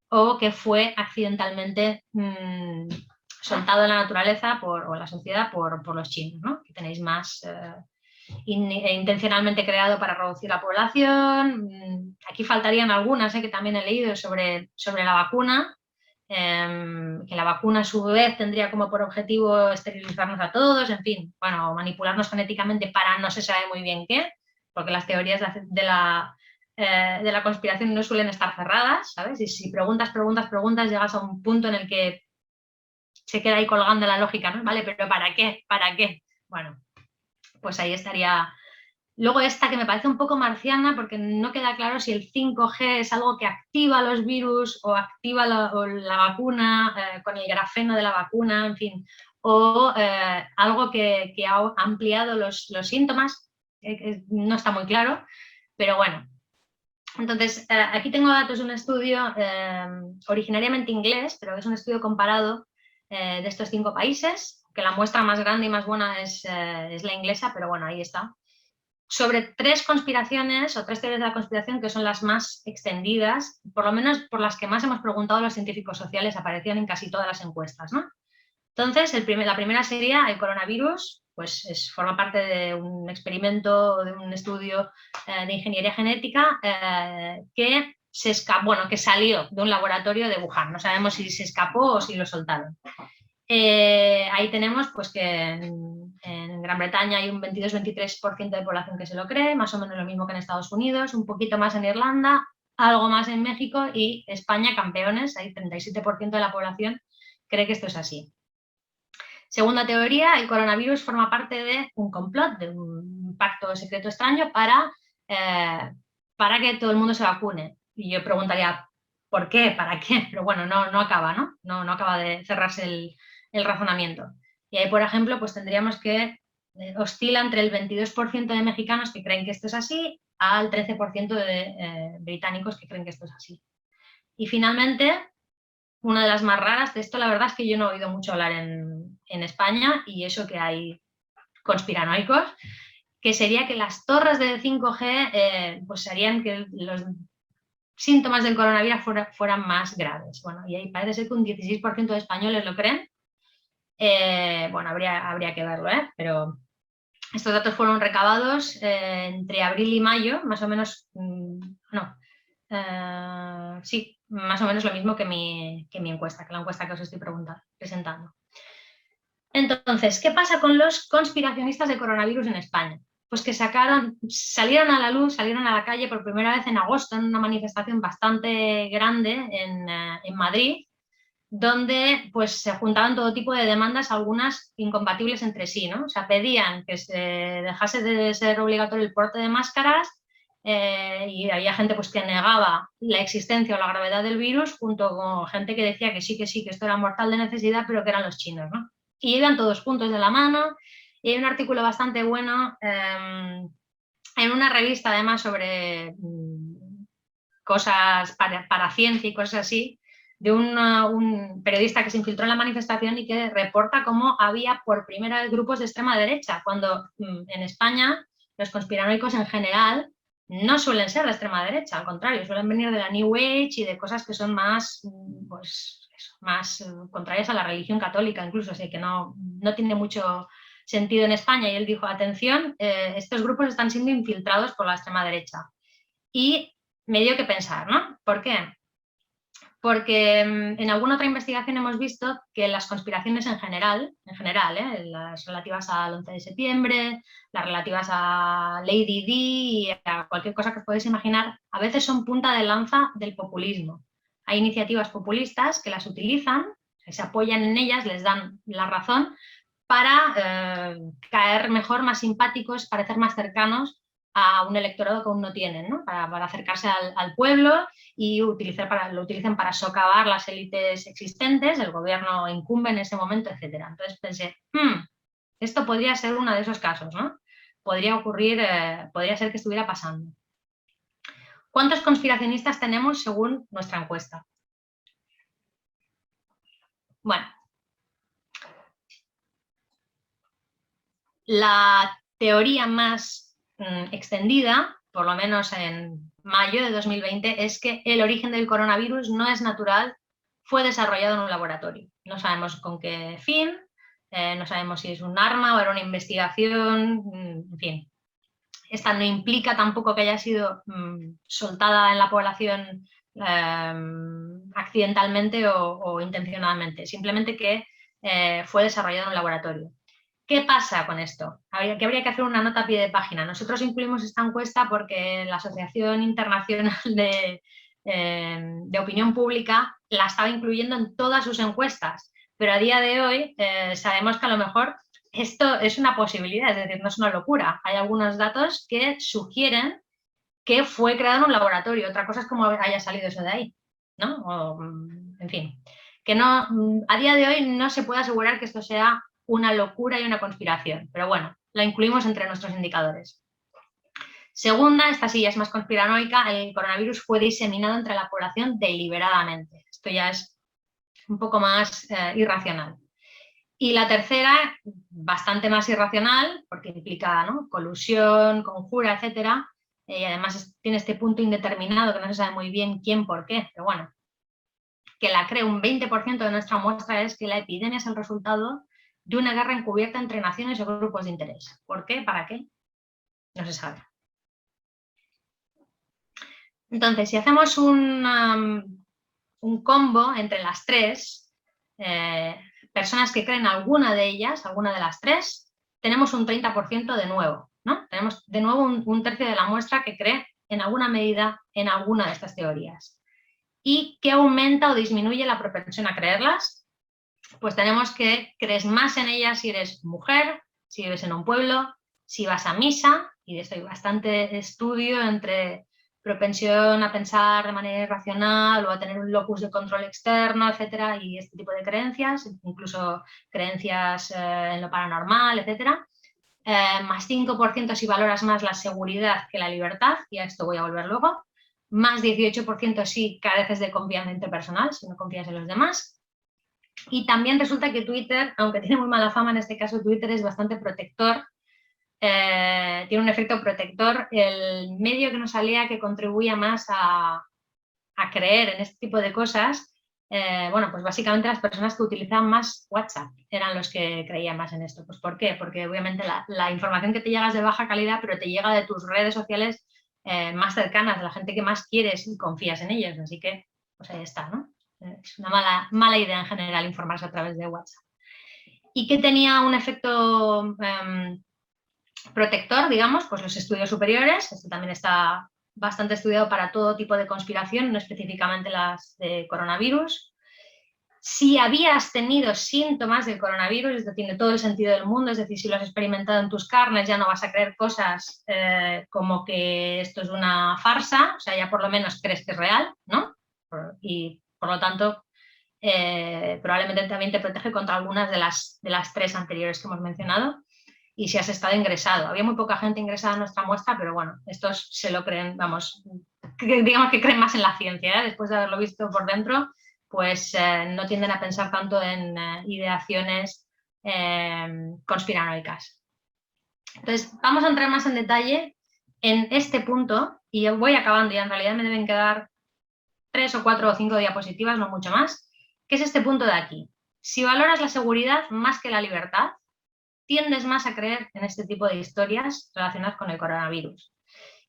o que fue accidentalmente soltado en la naturaleza o en la sociedad por los chinos, ¿no? Que tenéis más... intencionalmente creado para reducir la población. Aquí faltarían algunas que también he leído sobre la vacuna, que la vacuna a su vez tendría como por objetivo esterilizarnos a todos, en fin, bueno, manipularnos genéticamente para no se sabe muy bien qué, porque las teorías de la de la conspiración no suelen estar cerradas, ¿sabes? Y si preguntas, llegas a un punto en el que se queda ahí colgando la lógica, ¿no? Vale, pero ¿para qué? ¿Para qué? Bueno, pues ahí estaría. Luego esta que me parece un poco marciana porque no queda claro si el 5G es algo que activa los virus o activa la vacuna con el grafeno de la vacuna, en fin, o algo que ha ampliado los síntomas, no está muy claro, pero bueno. Entonces, aquí tengo datos de un estudio originariamente inglés, pero es un estudio comparado de estos 5 países, que la muestra más grande y más buena es la inglesa, pero bueno, ahí está. Sobre 3 conspiraciones o 3 teorías de la conspiración que son las más extendidas, por lo menos por las que más hemos preguntado a los científicos sociales, aparecían en casi todas las encuestas, ¿no? Entonces, la primera sería el coronavirus, pues forma parte de un experimento, de un estudio de ingeniería genética que que salió de un laboratorio de Wuhan. No sabemos si se escapó o si lo soltaron. Ahí tenemos pues, que en Gran Bretaña hay un 22-23% de población que se lo cree, más o menos lo mismo que en Estados Unidos, un poquito más en Irlanda, algo más en México y España, campeones, hay 37% de la población cree que esto es así. Segunda teoría, el coronavirus forma parte de un complot, de un pacto secreto extraño para que todo el mundo se vacune. Y yo preguntaría, ¿por qué? ¿Para qué? Pero bueno, no acaba, ¿no? No acaba de cerrarse el razonamiento. Y ahí, por ejemplo, pues tendríamos que oscila entre el 22% de mexicanos que creen que esto es así al 13% de británicos que creen que esto es así. Y finalmente, una de las más raras de esto, la verdad es que yo no he oído mucho hablar en España, y eso que hay conspiranoicos, que sería que las torres de 5G pues harían que los síntomas del coronavirus fueran más graves. Bueno, y ahí parece ser que un 16% de españoles lo creen. Bueno, habría que verlo, pero estos datos fueron recabados entre abril y mayo, más o menos, sí, más o menos lo mismo que mi encuesta, que la encuesta que os estoy presentando. Entonces, ¿qué pasa con los conspiracionistas de coronavirus en España? Pues que salieron a la luz, salieron a la calle por primera vez en agosto en una manifestación bastante grande en Madrid, donde pues se juntaban todo tipo de demandas, algunas incompatibles entre sí, ¿no? O sea, pedían que se dejase de ser obligatorio el porte de máscaras, y había gente pues que negaba la existencia o la gravedad del virus, junto con gente que decía que sí, que esto era mortal de necesidad, pero que eran los chinos, ¿no? Y iban todos juntos de la mano, y hay un artículo bastante bueno en una revista además sobre cosas para ciencia y cosas así, de un periodista que se infiltró en la manifestación y que reporta cómo había por primera vez grupos de extrema derecha, cuando en España los conspiranoicos en general no suelen ser de extrema derecha, al contrario, suelen venir de la New Age y de cosas que son más, pues, más contrarias a la religión católica incluso, así que no tiene mucho sentido en España. Y él dijo, atención, estos grupos están siendo infiltrados por la extrema derecha. Y me dio que pensar, ¿no? ¿Por qué? Porque en alguna otra investigación hemos visto que las conspiraciones en general, las relativas al 11 de septiembre, las relativas a Lady Di y a cualquier cosa que os podéis imaginar, a veces son punta de lanza del populismo. Hay iniciativas populistas que las utilizan, que se apoyan en ellas, les dan la razón para caer mejor, más simpáticos, parecer más cercanos a un electorado que aún no tienen, ¿no? Para acercarse al pueblo y lo utilizan para socavar las élites existentes, el gobierno incumbe en ese momento, etc. Entonces pensé, esto podría ser uno de esos casos, ¿no? Podría ocurrir, podría ser que estuviera pasando. ¿Cuántos conspiracionistas tenemos según nuestra encuesta? Bueno, la teoría más extendida, por lo menos en mayo de 2020, es que el origen del coronavirus no es natural, fue desarrollado en un laboratorio. No sabemos con qué fin, no sabemos si es un arma o era una investigación, en fin. Esta no implica tampoco que haya sido soltada en la población accidentalmente o intencionadamente, simplemente que fue desarrollado en un laboratorio. ¿Qué pasa con esto? Habría que hacer una nota a pie de página. Nosotros incluimos esta encuesta porque la Asociación Internacional de Opinión Pública la estaba incluyendo en todas sus encuestas, pero a día de hoy sabemos que a lo mejor esto es una posibilidad, es decir, no es una locura. Hay algunos datos que sugieren que fue creado en un laboratorio. Otra cosa es cómo haya salido eso de ahí, ¿no? O, en fin, que no, a día de hoy no se puede asegurar que esto sea una locura y una conspiración, pero bueno, la incluimos entre nuestros indicadores. Segunda, esta sí ya es más conspiranoica, el coronavirus fue diseminado entre la población deliberadamente. Esto ya es un poco más irracional. Y la tercera, bastante más irracional, porque implica, ¿no?, colusión, conjura, etcétera, y además tiene este punto indeterminado que no se sabe muy bien quién, por qué, pero bueno, que la cree un 20% de nuestra muestra, es que la epidemia es el resultado de una guerra encubierta entre naciones o grupos de interés. ¿Por qué? ¿Para qué? No se sabe. Entonces, si hacemos un combo entre las tres, personas que creen alguna de ellas, alguna de las tres, tenemos un 30% de nuevo, ¿no? Tenemos de nuevo un tercio de la muestra que cree en alguna medida en alguna de estas teorías. ¿Y qué aumenta o disminuye la propensión a creerlas? Pues tenemos que crees más en ellas si eres mujer, si vives en un pueblo, si vas a misa, y de esto hay bastante estudio entre propensión a pensar de manera irracional o a tener un locus de control externo, etcétera, y este tipo de creencias, incluso creencias en lo paranormal, etcétera. Más 5% si valoras más la seguridad que la libertad, y a esto voy a volver luego. Más 18% si careces de confianza interpersonal, si no confías en los demás. Y también resulta que Twitter, aunque tiene muy mala fama, en este caso Twitter es bastante protector, tiene un efecto protector. El medio que nos salía que contribuía más a creer en este tipo de cosas, bueno, pues básicamente las personas que utilizaban más WhatsApp eran los que creían más en esto. Pues ¿por qué? Porque obviamente la información que te llega es de baja calidad, pero te llega de tus redes sociales más cercanas, de la gente que más quieres y confías en ellos. Así que, pues ahí está, ¿no? Es una mala idea en general informarse a través de WhatsApp. ¿Y qué tenía un efecto protector, digamos? Pues los estudios superiores. Esto también está bastante estudiado para todo tipo de conspiración, no específicamente las de coronavirus. Si habías tenido síntomas del coronavirus, esto tiene todo el sentido del mundo, es decir, si lo has experimentado en tus carnes, ya no vas a creer cosas como que esto es una farsa, o sea, ya por lo menos crees que es real, ¿no? Y por lo tanto, probablemente también te protege contra algunas de las tres anteriores que hemos mencionado. Y si has estado ingresado. Había muy poca gente ingresada en nuestra muestra, pero bueno, estos se lo creen, vamos, digamos que creen más en la ciencia, ¿eh? Después de haberlo visto por dentro, pues no tienden a pensar tanto en ideaciones conspiranoicas. Entonces, vamos a entrar más en detalle en este punto, y voy acabando, y en realidad me deben quedar 3 o 4 o 5 diapositivas, no mucho más, que es este punto de aquí. Si valoras la seguridad más que la libertad, tiendes más a creer en este tipo de historias relacionadas con el coronavirus.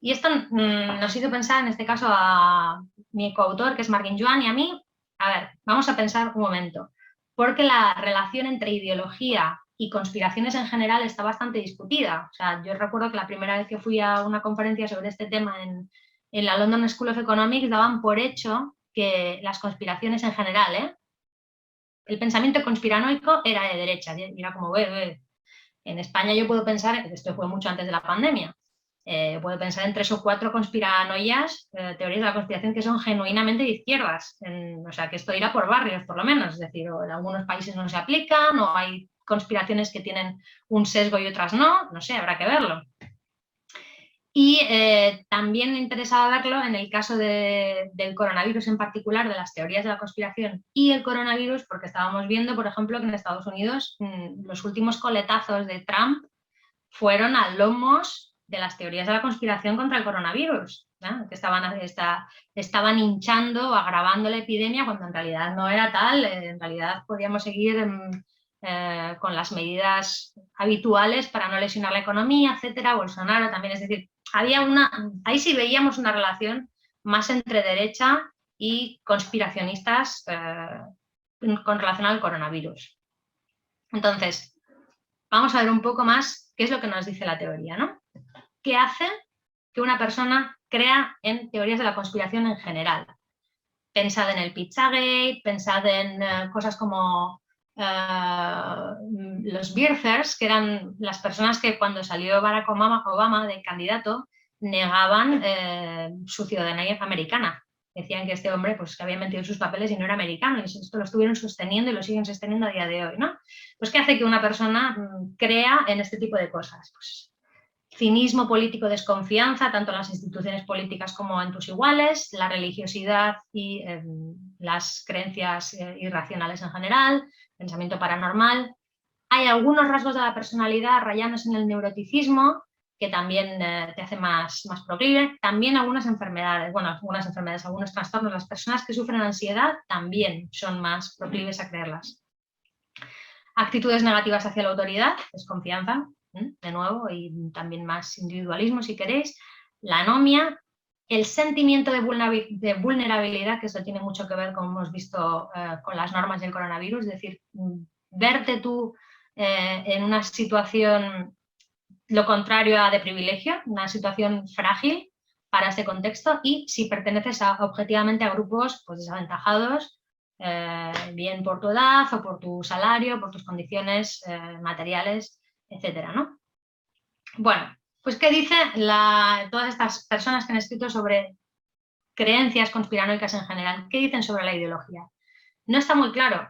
Y esto nos hizo pensar, en este caso, a mi coautor, que es Marc Guinjoan, y a mí. A ver, vamos a pensar un momento, porque la relación entre ideología y conspiraciones en general está bastante discutida. O sea, yo recuerdo que la primera vez que fui a una conferencia sobre este tema en la London School of Economics, daban por hecho que las conspiraciones en general, el pensamiento conspiranoico era de derecha, y era como, en España yo puedo pensar, esto fue mucho antes de la pandemia, puedo pensar en 3 o 4 conspiranoias, teorías de la conspiración que son genuinamente de izquierdas, o sea que esto irá por barrios por lo menos, es decir, en algunos países no se aplican, o hay conspiraciones que tienen un sesgo y otras no sé, habrá que verlo. Y también me interesaba verlo en el caso del coronavirus en particular, de las teorías de la conspiración y el coronavirus, porque estábamos viendo, por ejemplo, que en Estados Unidos los últimos coletazos de Trump fueron a lomos de las teorías de la conspiración contra el coronavirus, ¿no? Que estaban hinchando o agravando la epidemia cuando en realidad no era tal, en realidad podíamos seguir con las medidas habituales para no lesionar la economía, etcétera. Bolsonaro también, es decir, ahí sí veíamos una relación más entre derecha y conspiracionistas con relación al coronavirus. Entonces, vamos a ver un poco más qué es lo que nos dice la teoría, ¿no? ¿Qué hace que una persona crea en teorías de la conspiración en general? Pensad en el Pizzagate, pensad en cosas como los birthers, que eran las personas que cuando salió Barack Obama de candidato negaban su ciudadanía americana. Decían que este hombre pues, que había mentido en sus papeles y no era americano, y esto lo estuvieron sosteniendo y lo siguen sosteniendo a día de hoy, ¿no? Pues ¿qué hace que una persona crea en este tipo de cosas? Pues cinismo político, desconfianza, tanto en las instituciones políticas como en tus iguales, la religiosidad y las creencias irracionales en general, pensamiento paranormal. Hay algunos rasgos de la personalidad rayanos en el neuroticismo, que también te hace más proclive. También algunas enfermedades, algunos trastornos. Las personas que sufren ansiedad también son más proclives a creerlas. Actitudes negativas hacia la autoridad, desconfianza, de nuevo, y también más individualismo si queréis. La anomia, el sentimiento de vulnerabilidad, que eso tiene mucho que ver, como hemos visto, con las normas del coronavirus, es decir, verte tú en una situación lo contrario a de privilegio, una situación frágil para este contexto, y si perteneces objetivamente a grupos pues, desaventajados, bien por tu edad o por tu salario, por tus condiciones materiales, etcétera, ¿no? Bueno, pues ¿qué dicen todas estas personas que han escrito sobre creencias conspiranoicas en general? ¿Qué dicen sobre la ideología? No está muy claro.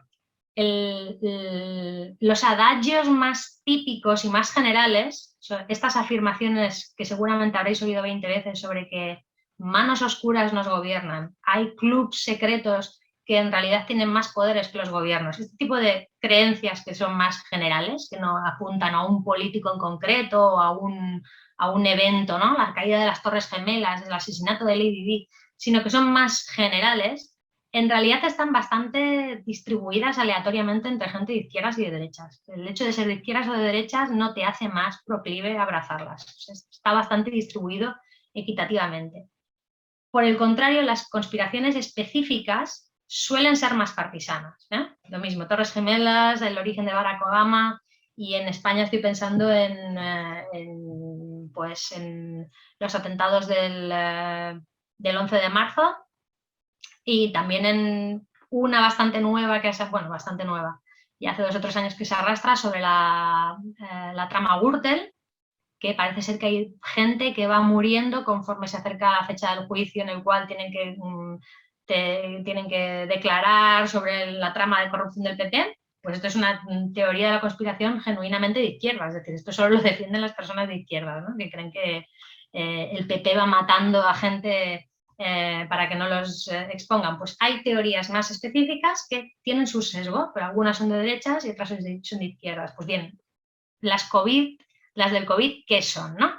Los adagios más típicos y más generales, estas afirmaciones que seguramente habréis oído 20 veces sobre que manos oscuras nos gobiernan, hay clubs secretos que en realidad tienen más poderes que los gobiernos, este tipo de creencias que son más generales, que no apuntan a un político en concreto o a un evento, ¿no? La caída de las Torres Gemelas, el asesinato de Lady Di, sino que son más generales, en realidad están bastante distribuidas aleatoriamente entre gente de izquierdas y de derechas. El hecho de ser de izquierdas o de derechas no te hace más proclive a abrazarlas. O sea, está bastante distribuido equitativamente. Por el contrario, las conspiraciones específicas suelen ser más partisanas, ¿eh? Lo mismo, Torres Gemelas, el origen de Barack Obama, y en España estoy pensando en los atentados del 11 de marzo, y también en una bastante nueva, bastante nueva, y hace 2 o 3 años que se arrastra, sobre la trama Gürtel, que parece ser que hay gente que va muriendo conforme se acerca la fecha del juicio en el cual tienen que declarar sobre la trama de corrupción del PP. Pues esto es una teoría de la conspiración genuinamente de izquierda, es decir, esto solo lo defienden las personas de izquierda, ¿no? Que creen que el PP va matando a gente para que no los expongan. Pues hay teorías más específicas que tienen su sesgo, pero algunas son de derechas y otras son de izquierdas. Pues bien, las del COVID, ¿qué son, no?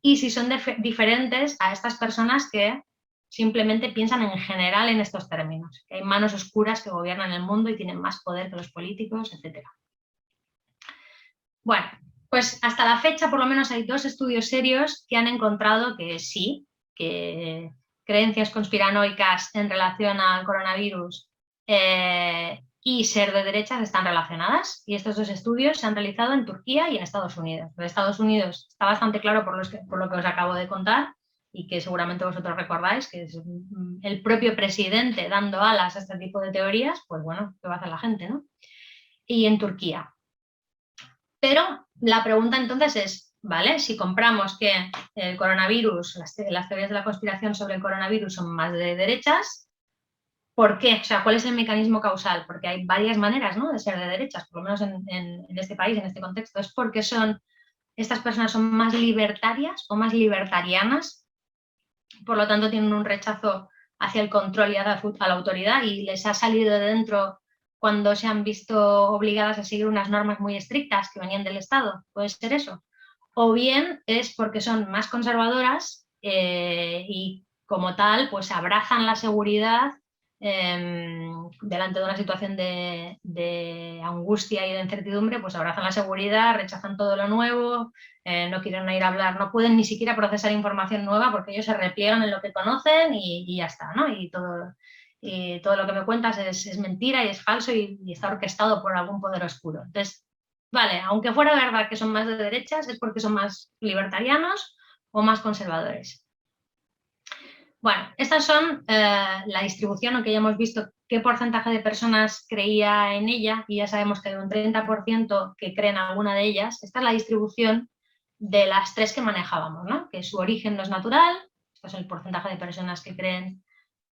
Y si son diferentes a estas personas que simplemente piensan en general en estos términos, que hay manos oscuras que gobiernan el mundo y tienen más poder que los políticos, etc. Bueno, pues hasta la fecha por lo menos hay 2 estudios serios que han encontrado que sí, que creencias conspiranoicas en relación al coronavirus y ser de derechas están relacionadas, y estos 2 estudios se han realizado en Turquía y en Estados Unidos. En Estados Unidos está bastante claro por lo que os acabo de contar, y que seguramente vosotros recordáis, que es el propio presidente dando alas a este tipo de teorías. Pues bueno, ¿qué va a hacer la gente, no? Y en Turquía. Pero la pregunta entonces es, ¿vale? Si compramos que el coronavirus, las teorías de la conspiración sobre el coronavirus son más de derechas, ¿por qué? O sea, ¿cuál es el mecanismo causal? Porque hay varias maneras, ¿no?, de ser de derechas, por lo menos en este país, en este contexto. Es porque estas personas son más libertarias o más libertarianas, por lo tanto tienen un rechazo hacia el control y a la autoridad, y les ha salido de dentro cuando se han visto obligadas a seguir unas normas muy estrictas que venían del Estado. ¿Puede ser eso? O bien es porque son más conservadoras y como tal pues abrazan la seguridad delante de una situación de angustia y de incertidumbre, pues abrazan la seguridad, rechazan todo lo nuevo, no quieren ir a hablar, no pueden ni siquiera procesar información nueva porque ellos se repliegan en lo que conocen y ya está, ¿no? Y todo lo que me cuentas es mentira y es falso y está orquestado por algún poder oscuro. Entonces, Vale, aunque fuera verdad que son más de derechas, es porque son más libertarianos o más conservadores. Bueno, estas son la distribución, aunque ya hemos visto qué porcentaje de personas creía en ella, y ya sabemos que hay un 30% que creen alguna de ellas. Esta es la distribución de las tres que manejábamos, ¿no? Que su origen no es natural, esto es el porcentaje de personas que creen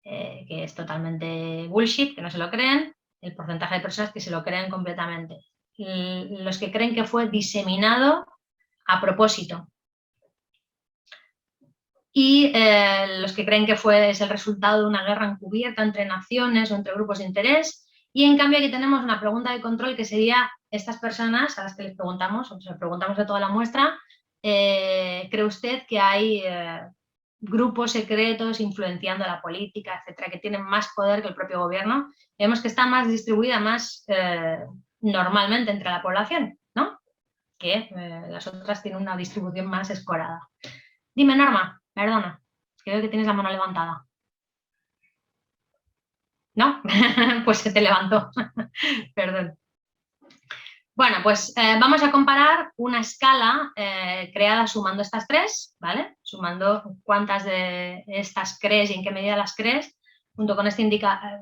que es totalmente bullshit, que no se lo creen, el porcentaje de personas que se lo creen completamente. Los que creen que fue diseminado a propósito. Y los que creen que es el resultado de una guerra encubierta entre naciones o entre grupos de interés. Y en cambio aquí tenemos una pregunta de control que sería estas personas a las que les preguntamos, o sea, preguntamos de toda la muestra, ¿cree usted que hay grupos secretos influenciando la política, etcétera, que tienen más poder que el propio gobierno? Vemos que está más distribuida más normalmente entre la población, ¿no? Que las otras tienen una distribución más escorada. Dime, Norma, perdona, creo que tienes la mano levantada. ¿No? Pues se te levantó. Perdón. Bueno, pues vamos a comparar una escala creada sumando estas tres, ¿vale? Sumando cuántas de estas crees y en qué medida las crees, junto con este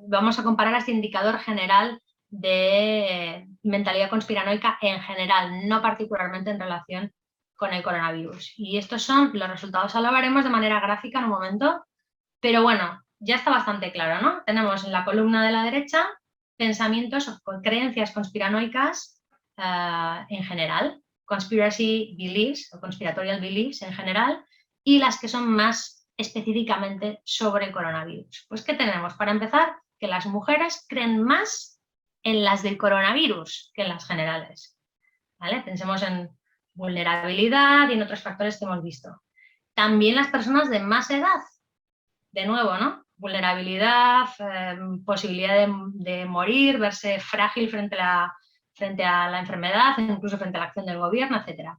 vamos a comparar este indicador general de mentalidad conspiranoica en general, no particularmente en relación con el coronavirus. Y estos son los resultados. Ahora lo veremos de manera gráfica en un momento, pero bueno, ya está bastante claro, ¿no? Tenemos en la columna de la derecha pensamientos o creencias conspiranoicas en general, conspiracy beliefs o conspiratorial beliefs en general, y las que son más específicamente sobre el coronavirus. Pues ¿qué tenemos? Para empezar, que las mujeres creen más en las del coronavirus que en las generales, ¿vale? Pensemos en vulnerabilidad y en otros factores que hemos visto. También las personas de más edad, de nuevo, ¿no? Vulnerabilidad, posibilidad de morir, verse frágil frente a la enfermedad, incluso frente a la acción del gobierno, etc.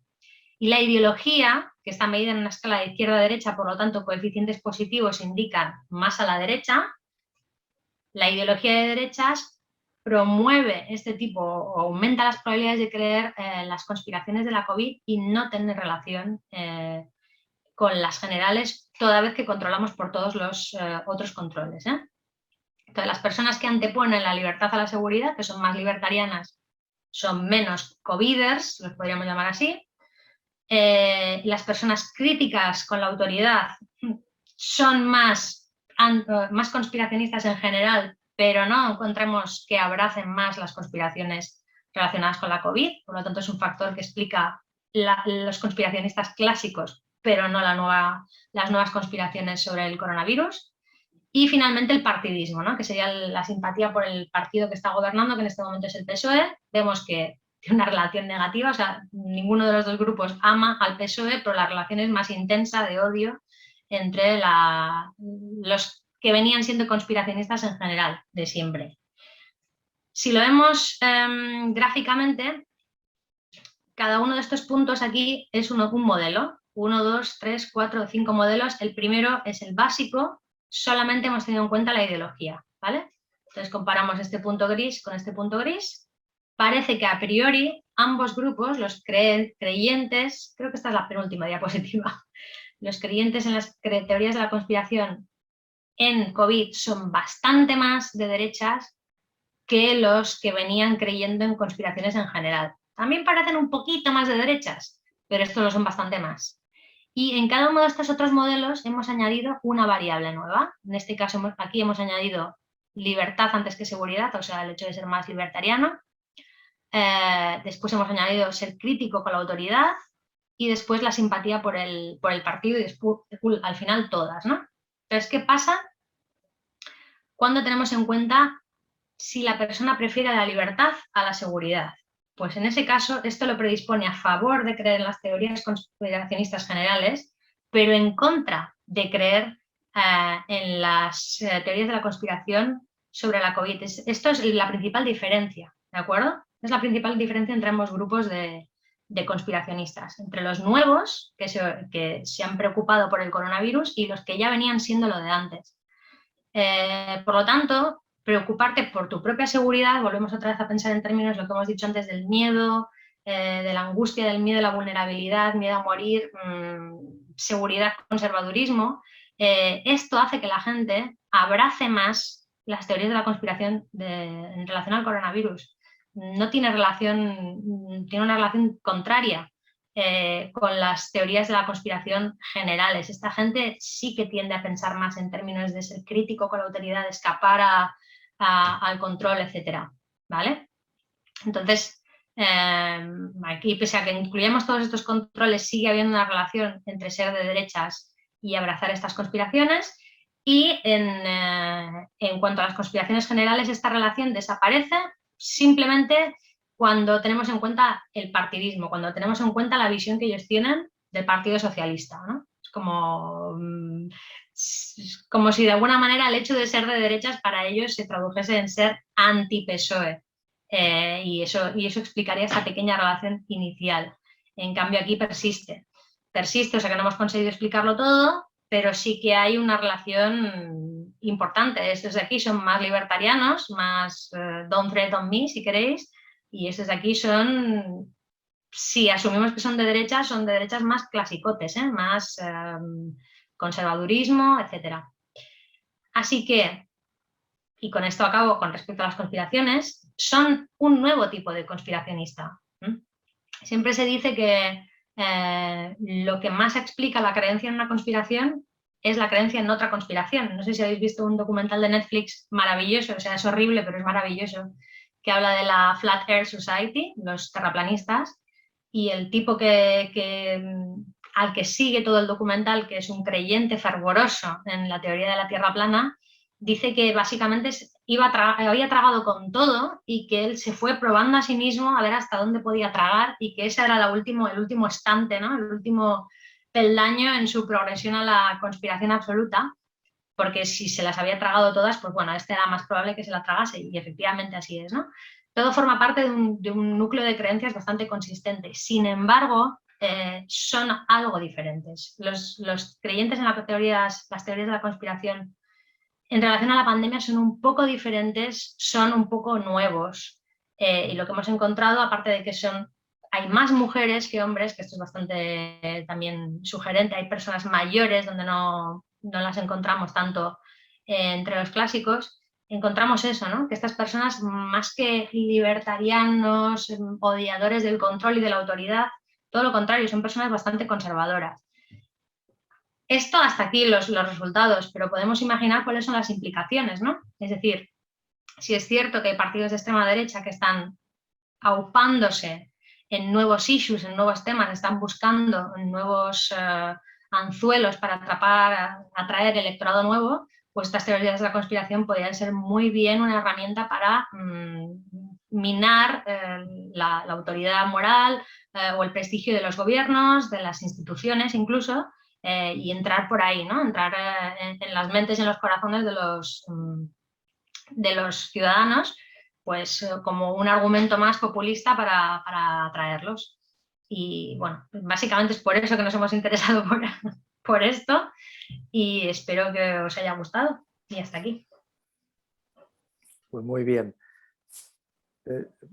Y la ideología, que está medida en una escala de izquierda a derecha, por lo tanto, coeficientes positivos indican más a la derecha, la ideología de derechas promueve este tipo o aumenta las probabilidades de creer en las conspiraciones de la COVID y no tener relación con las generales, toda vez que controlamos por todos los otros controles. Entonces, las personas que anteponen la libertad a la seguridad, que son más libertarianas, son menos coviders, los podríamos llamar así. Las personas críticas con la autoridad son más conspiracionistas en general, pero no encontramos que abracen más las conspiraciones relacionadas con la COVID, por lo tanto es un factor que explica los conspiracionistas clásicos, pero no las nuevas conspiraciones sobre el coronavirus. Y finalmente el partidismo, ¿no? Que sería la simpatía por el partido que está gobernando, que en este momento es el PSOE. Vemos que tiene una relación negativa, o sea, ninguno de los dos grupos ama al PSOE, pero la relación es más intensa de odio entre los que venían siendo conspiracionistas en general, de siempre. Si lo vemos gráficamente, cada uno de estos puntos aquí es un modelo. 1, 2, 3, 4, 5 modelos. El primero es el básico, solamente hemos tenido en cuenta la ideología, ¿vale? Entonces comparamos este punto gris con este punto gris. Parece que a priori ambos grupos, los creyentes, creo que esta es la penúltima diapositiva, los creyentes en las teorías de la conspiración en COVID son bastante más de derechas que los que venían creyendo en conspiraciones en general. También parecen un poquito más de derechas, pero estos lo son bastante más. Y en cada uno de estos otros modelos hemos añadido una variable nueva. En este caso aquí hemos añadido libertad antes que seguridad, o sea, el hecho de ser más libertariano. Después hemos añadido ser crítico con la autoridad y después la simpatía por el partido y después, al final todas, ¿no? Entonces, ¿qué pasa cuando tenemos en cuenta si la persona prefiere la libertad a la seguridad? Pues en ese caso esto lo predispone a favor de creer en las teorías conspiracionistas generales, pero en contra de creer en las teorías de la conspiración sobre la COVID. Esto es la principal diferencia, ¿de acuerdo? Es la principal diferencia entre ambos grupos de conspiracionistas, entre los nuevos que se han preocupado por el coronavirus y los que ya venían siendo lo de antes. Por lo tanto, preocuparte por tu propia seguridad, volvemos otra vez a pensar en términos de lo que hemos dicho antes del miedo, de la angustia, del miedo, la vulnerabilidad, miedo a morir, seguridad, conservadurismo, esto hace que la gente abrace más las teorías de la conspiración en relación al coronavirus. No tiene relación, tiene una relación contraria con las teorías de la conspiración generales. Esta gente sí que tiende a pensar más en términos de ser crítico con la autoridad, de escapar al control, etcétera, ¿vale? Entonces, aquí, pese a que incluyamos todos estos controles, sigue habiendo una relación entre ser de derechas y abrazar estas conspiraciones. Y en cuanto a las conspiraciones generales, esta relación desaparece simplemente cuando tenemos en cuenta el partidismo, cuando tenemos en cuenta la visión que ellos tienen del Partido Socialista, ¿no? Es como si de alguna manera el hecho de ser de derechas para ellos se tradujese en ser anti-PSOE. Y eso explicaría esa pequeña relación inicial. En cambio aquí persiste, o sea que no hemos conseguido explicarlo todo, pero sí que hay una relación importante. Estos de aquí son más libertarianos, más don't tread on me, si queréis, y estos de aquí son, si asumimos que son de derechas más clasicotes, más conservadurismo, etc. Así que, y con esto acabo con respecto a las conspiraciones, son un nuevo tipo de conspiracionista. Siempre se dice que lo que más explica la creencia en una conspiración es la creencia en otra conspiración. No sé si habéis visto un documental de Netflix maravilloso, o sea, es horrible, pero es maravilloso, que habla de la Flat Earth Society, los terraplanistas, y el tipo al que sigue todo el documental, que es un creyente fervoroso en la teoría de la Tierra plana, dice que básicamente había tragado con todo y que él se fue probando a sí mismo a ver hasta dónde podía tragar y que ese era el último estante, ¿no? El último peldaño en su progresión a la conspiración absoluta, porque si se las había tragado todas, pues bueno, este era más probable que se la tragase y efectivamente así es, ¿no? Todo forma parte de un núcleo de creencias bastante consistente. Sin embargo, son algo diferentes. Los creyentes en las teorías de la conspiración en relación a la pandemia son un poco diferentes, son un poco nuevos. Y lo que hemos encontrado, aparte de que hay más mujeres que hombres, que esto es bastante también sugerente, hay personas mayores donde no las encontramos tanto entre los clásicos, encontramos eso, ¿no? Que estas personas, más que libertarianos, odiadores del control y de la autoridad, todo lo contrario, son personas bastante conservadoras. Esto hasta aquí los resultados, pero podemos imaginar cuáles son las implicaciones, ¿no? Es decir, si es cierto que hay partidos de extrema derecha que están aupándose en nuevos issues, en nuevos temas, están buscando nuevos anzuelos para atraer electorado nuevo, pues estas teorías de la conspiración podrían ser muy bien una herramienta para minar la autoridad moral o el prestigio de los gobiernos, de las instituciones incluso, y entrar por ahí, ¿no? Entrar en las mentes y en los corazones de los ciudadanos, pues como un argumento más populista para atraerlos. Y bueno, básicamente es por eso que nos hemos interesado por esto y espero que os haya gustado. Y hasta aquí. Pues muy bien.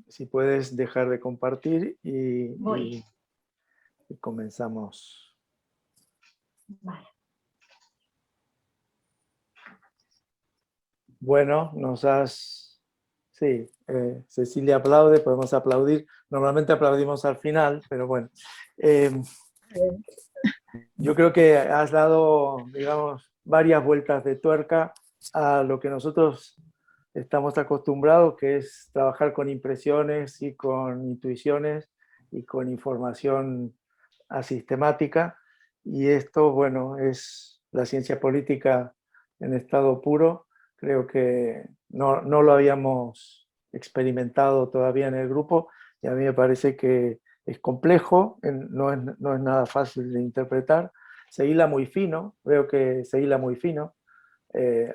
Si puedes dejar de compartir y comenzamos. Vale. Bueno, Sí, Cecilia aplaude, podemos aplaudir. Normalmente aplaudimos al final, pero bueno. Yo creo que has dado, digamos, varias vueltas de tuerca a lo que nosotros estamos acostumbrados, que es trabajar con impresiones y con intuiciones y con información asistemática. Y esto, bueno, es la ciencia política en estado puro. Creo que no lo habíamos experimentado todavía en el grupo y a mí me parece que es complejo, no es nada fácil de interpretar. Se hila muy fino, veo que se hila muy fino,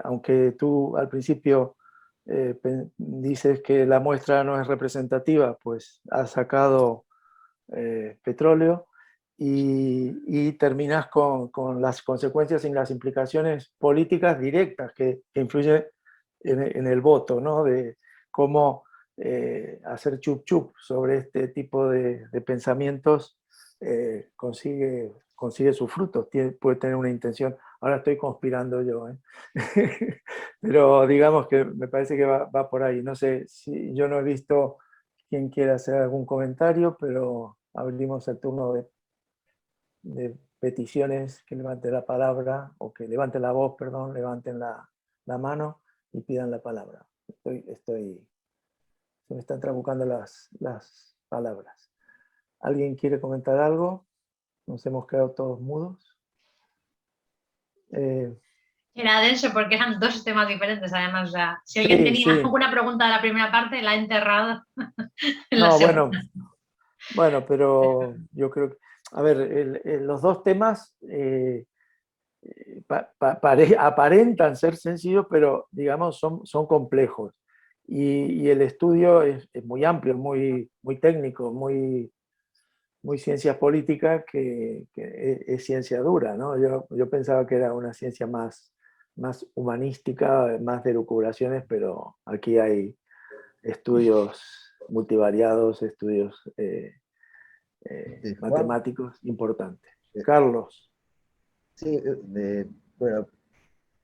aunque tú al principio dices que la muestra no es representativa, pues has sacado petróleo y terminas con las consecuencias y las implicaciones políticas directas que influyen en el voto, ¿no? De cómo hacer chup chup sobre este tipo de pensamientos, consigue sus frutos, puede tener una intención. Ahora estoy conspirando yo, pero digamos que me parece que va por ahí. No sé, si yo no he visto quién quiere hacer algún comentario, pero abrimos el turno de peticiones, que levanten la palabra, o que levanten la voz, perdón, levanten la mano y pidan la palabra. Se me están trabucando las palabras. ¿Alguien quiere comentar algo? Nos hemos quedado todos mudos. Era denso porque eran dos temas diferentes, además. O sea, si alguien tenía alguna pregunta de la primera parte, la ha enterrado en la segunda. Bueno, pero yo creo que, a ver, los dos temas aparentan ser sencillos, pero digamos son complejos. Y el estudio es muy amplio, muy técnico, muy ciencia política, que es ciencia dura, ¿no? Yo pensaba que era una ciencia más humanística, más de elucubraciones, pero aquí hay estudios multivariados, estudios matemáticos importantes. Carlos. Sí, bueno,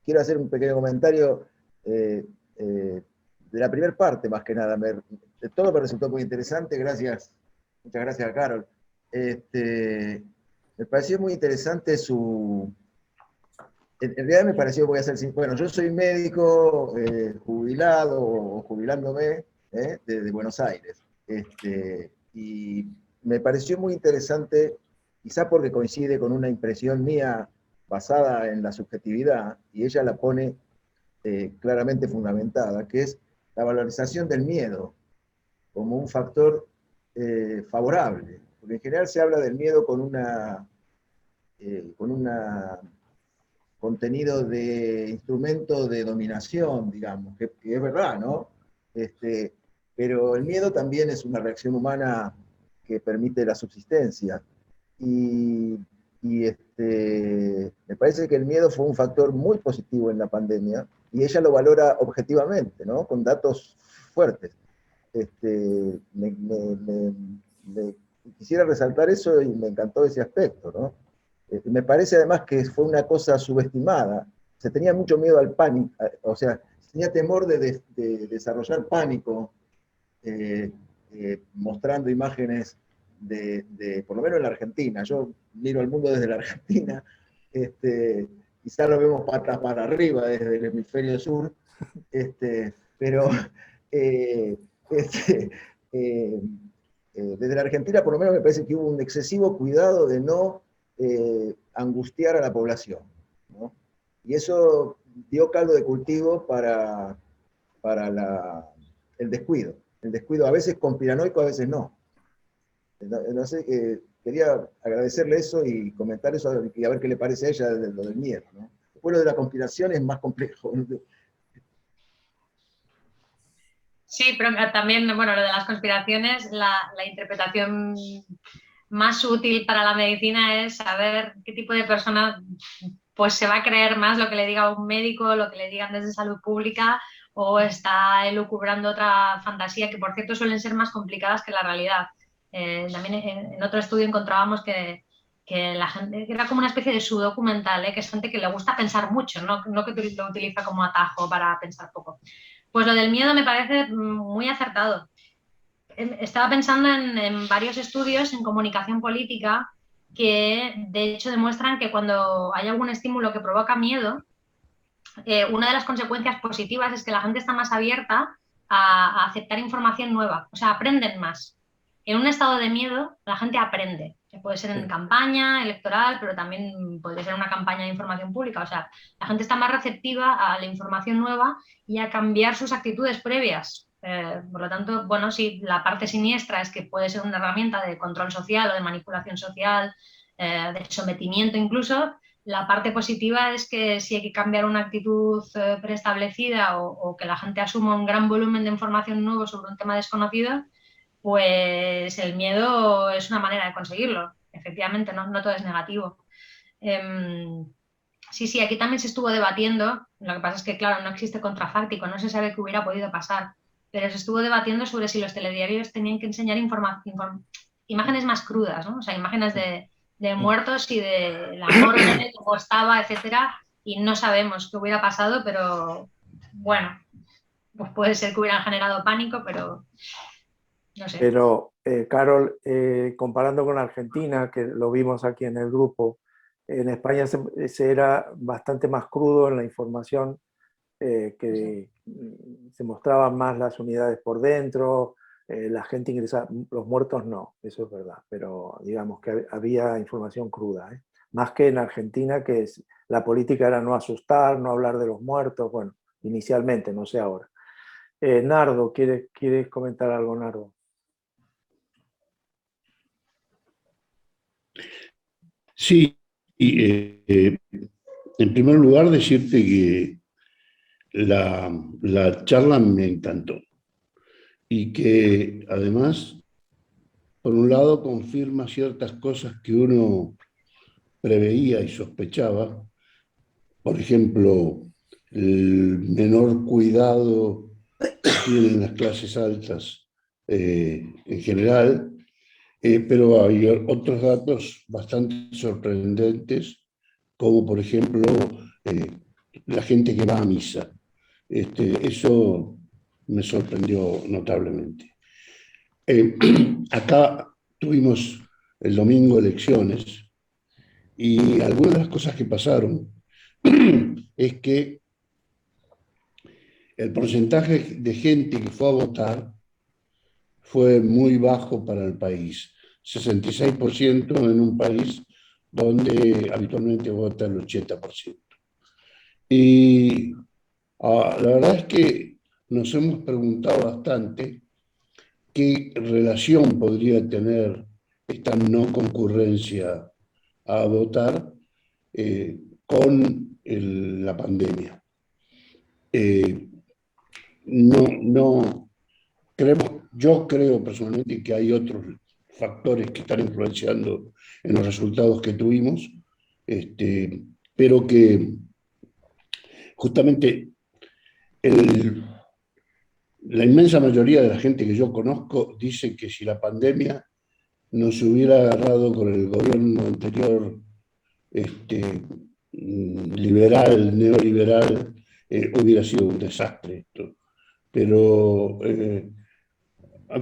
quiero hacer un pequeño comentario de la primera parte, más que nada. Todo me resultó muy interesante, muchas gracias a Carol. Me pareció muy interesante en realidad me pareció, voy a ser bueno, yo soy médico jubilado o jubilándome de Buenos Aires. Y me pareció muy interesante, quizá porque coincide con una impresión mía basada en la subjetividad, y ella la pone claramente fundamentada, que es la valorización del miedo como un factor favorable. Porque en general se habla del miedo con una contenido de instrumento de dominación, digamos, que es verdad, ¿no? Pero el miedo también es una reacción humana que permite la subsistencia. Y me parece que el miedo fue un factor muy positivo en la pandemia, y ella lo valora objetivamente, ¿no? Con datos fuertes. Quisiera resaltar eso y me encantó ese aspecto, ¿no? Me parece además que fue una cosa subestimada. Se tenía mucho miedo al pánico, o sea, se tenía temor de desarrollar pánico, mostrando imágenes por lo menos en la Argentina. Yo miro el mundo desde la Argentina, quizá lo vemos patas para arriba desde el hemisferio sur, pero desde la Argentina por lo menos me parece que hubo un excesivo cuidado de no angustiar a la población, ¿no? Y eso dio caldo de cultivo para el descuido. El descuido a veces conspiranoico, a veces no. No sé, quería agradecerle eso y comentar eso y a ver qué le parece a ella de lo del miedo, ¿no? Después lo de la conspiración es más complejo. Sí, pero también, bueno, lo de las conspiraciones, la interpretación más útil para la medicina es saber qué tipo de persona pues se va a creer más lo que le diga un médico, lo que le digan desde salud pública, o está elucubrando otra fantasía, que por cierto suelen ser más complicadas que la realidad. También en otro estudio encontrábamos que la gente era como una especie de pseudocumental, que es gente que le gusta pensar mucho, no que lo utiliza como atajo para pensar poco. Pues lo del miedo me parece muy acertado. Estaba pensando en varios estudios en comunicación política que de hecho demuestran que cuando hay algún estímulo que provoca miedo, una de las consecuencias positivas es que la gente está más abierta a aceptar información nueva, o sea, aprenden más. En un estado de miedo, la gente aprende. Puede ser en campaña electoral, pero también puede ser una campaña de información pública. O sea, la gente está más receptiva a la información nueva y a cambiar sus actitudes previas. Por lo tanto, bueno, sí, la parte siniestra es que puede ser una herramienta de control social o de manipulación social, de sometimiento incluso. La parte positiva es que si hay que cambiar una actitud preestablecida o que la gente asuma un gran volumen de información nuevo sobre un tema desconocido, pues el miedo es una manera de conseguirlo. Efectivamente, no todo es negativo. Sí, aquí también se estuvo debatiendo. Lo que pasa es que, claro, no existe contrafáctico, no se sabe qué hubiera podido pasar. pero se estuvo debatiendo sobre si los telediarios tenían que enseñar imágenes más crudas, ¿no? O sea, imágenes de muertos y de la morgue, cómo estaba, etcétera, y no sabemos qué hubiera pasado, pero bueno, pues puede ser que hubieran generado pánico, pero no sé. Pero, Carol, comparando con Argentina, que lo vimos aquí en el grupo, en España se era bastante más crudo en la información, que se mostraban más las unidades por dentro, la gente ingresaba, los muertos no, eso es verdad, pero digamos que había información cruda, ¿eh? Más que en Argentina, que la política era no asustar, no hablar de los muertos, bueno, inicialmente, no sé ahora. Nardo, ¿quieres comentar algo, Nardo? Sí, y, en primer lugar decirte que la charla me encantó y que además, por un lado, confirma ciertas cosas que uno preveía y sospechaba, por ejemplo, el menor cuidado que tienen las clases altas en general, pero hay otros datos bastante sorprendentes, como por ejemplo la gente que va a misa. Eso me sorprendió notablemente. Acá tuvimos el domingo elecciones y algunas de las cosas que pasaron es que el porcentaje de gente que fue a votar fue muy bajo para el país. 66% en un país donde habitualmente vota el 80%. Y la verdad es que nos hemos preguntado bastante qué relación podría tener esta no concurrencia a votar con la pandemia. Yo creo personalmente que hay otros factores que están influenciando en los resultados que tuvimos, pero que justamente la inmensa mayoría de la gente que yo conozco dice que si la pandemia no se hubiera agarrado con el gobierno anterior, liberal, neoliberal, hubiera sido un desastre esto. Pero, en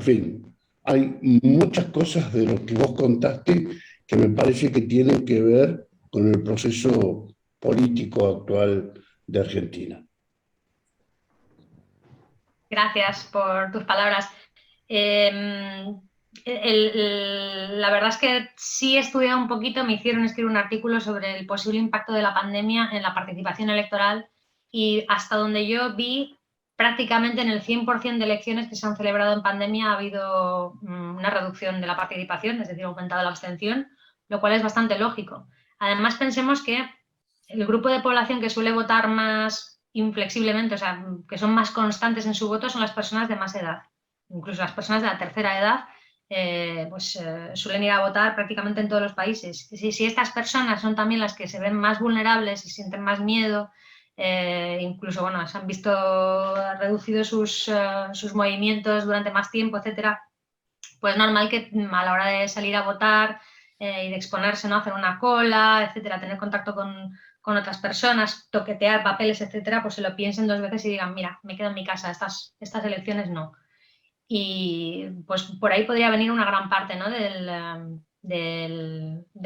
fin, hay muchas cosas de lo que vos contaste que me parece que tienen que ver con el proceso político actual de Argentina. Gracias por tus palabras. La verdad es que sí he estudiado un poquito, me hicieron escribir un artículo sobre el posible impacto de la pandemia en la participación electoral y hasta donde yo vi, prácticamente en el 100% de elecciones que se han celebrado en pandemia ha habido una reducción de la participación, es decir, ha aumentado la abstención, lo cual es bastante lógico. Además, pensemos que el grupo de población que suele votar más inflexiblemente, o sea, que son más constantes en su voto, son las personas de más edad. Incluso las personas de la tercera edad suelen ir a votar prácticamente en todos los países. Si estas personas son también las que se ven más vulnerables y sienten más miedo, incluso bueno, se han visto reducidos sus movimientos durante más tiempo, etcétera, pues normal que a la hora de salir a votar y de exponerse, ¿no? Hacer una cola, etcétera, tener contacto con otras personas, toquetear papeles, etcétera, pues se lo piensen dos veces y digan, mira, me quedo en mi casa, estas elecciones no. Y pues por ahí podría venir una gran parte, ¿no? de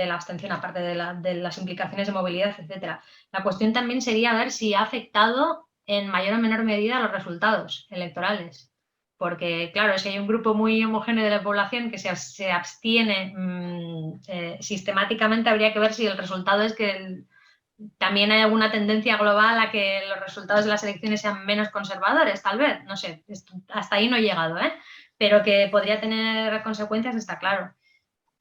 la abstención, aparte de las implicaciones de movilidad, etcétera. La cuestión también sería ver si ha afectado en mayor o menor medida los resultados electorales. Porque, claro, si hay un grupo muy homogéneo de la población que se abstiene sistemáticamente, habría que ver si el resultado es que también hay alguna tendencia global a que los resultados de las elecciones sean menos conservadores, tal vez, no sé, hasta ahí no he llegado, pero que podría tener consecuencias está claro.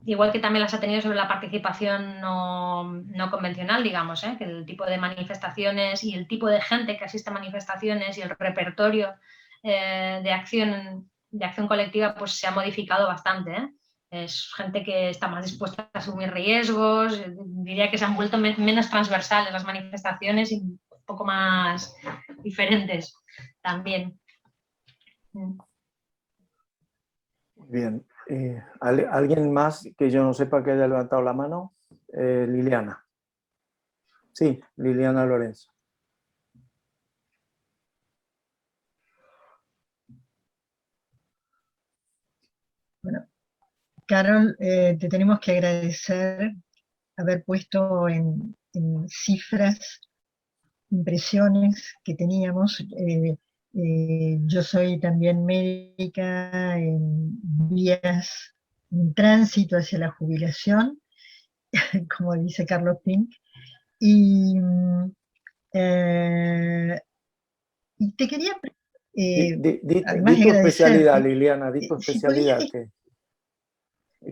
Igual que también las ha tenido sobre la participación no convencional, digamos, que el tipo de manifestaciones y el tipo de gente que asiste a manifestaciones y el repertorio de acción colectiva pues se ha modificado bastante, Es gente que está más dispuesta a asumir riesgos, diría que se han vuelto menos transversales las manifestaciones y un poco más diferentes también. Bien. ¿Alguien más que yo no sepa que haya levantado la mano? Liliana. Sí, Liliana Lorenzo. Bueno, Carol, te tenemos que agradecer haber puesto en cifras impresiones que teníamos. Yo soy también médica en vías, en tránsito hacia la jubilación, como dice Carlos Pink, y te quería, además di tu especialidad, agradecerte, Liliana, di tu si especialidad. podías...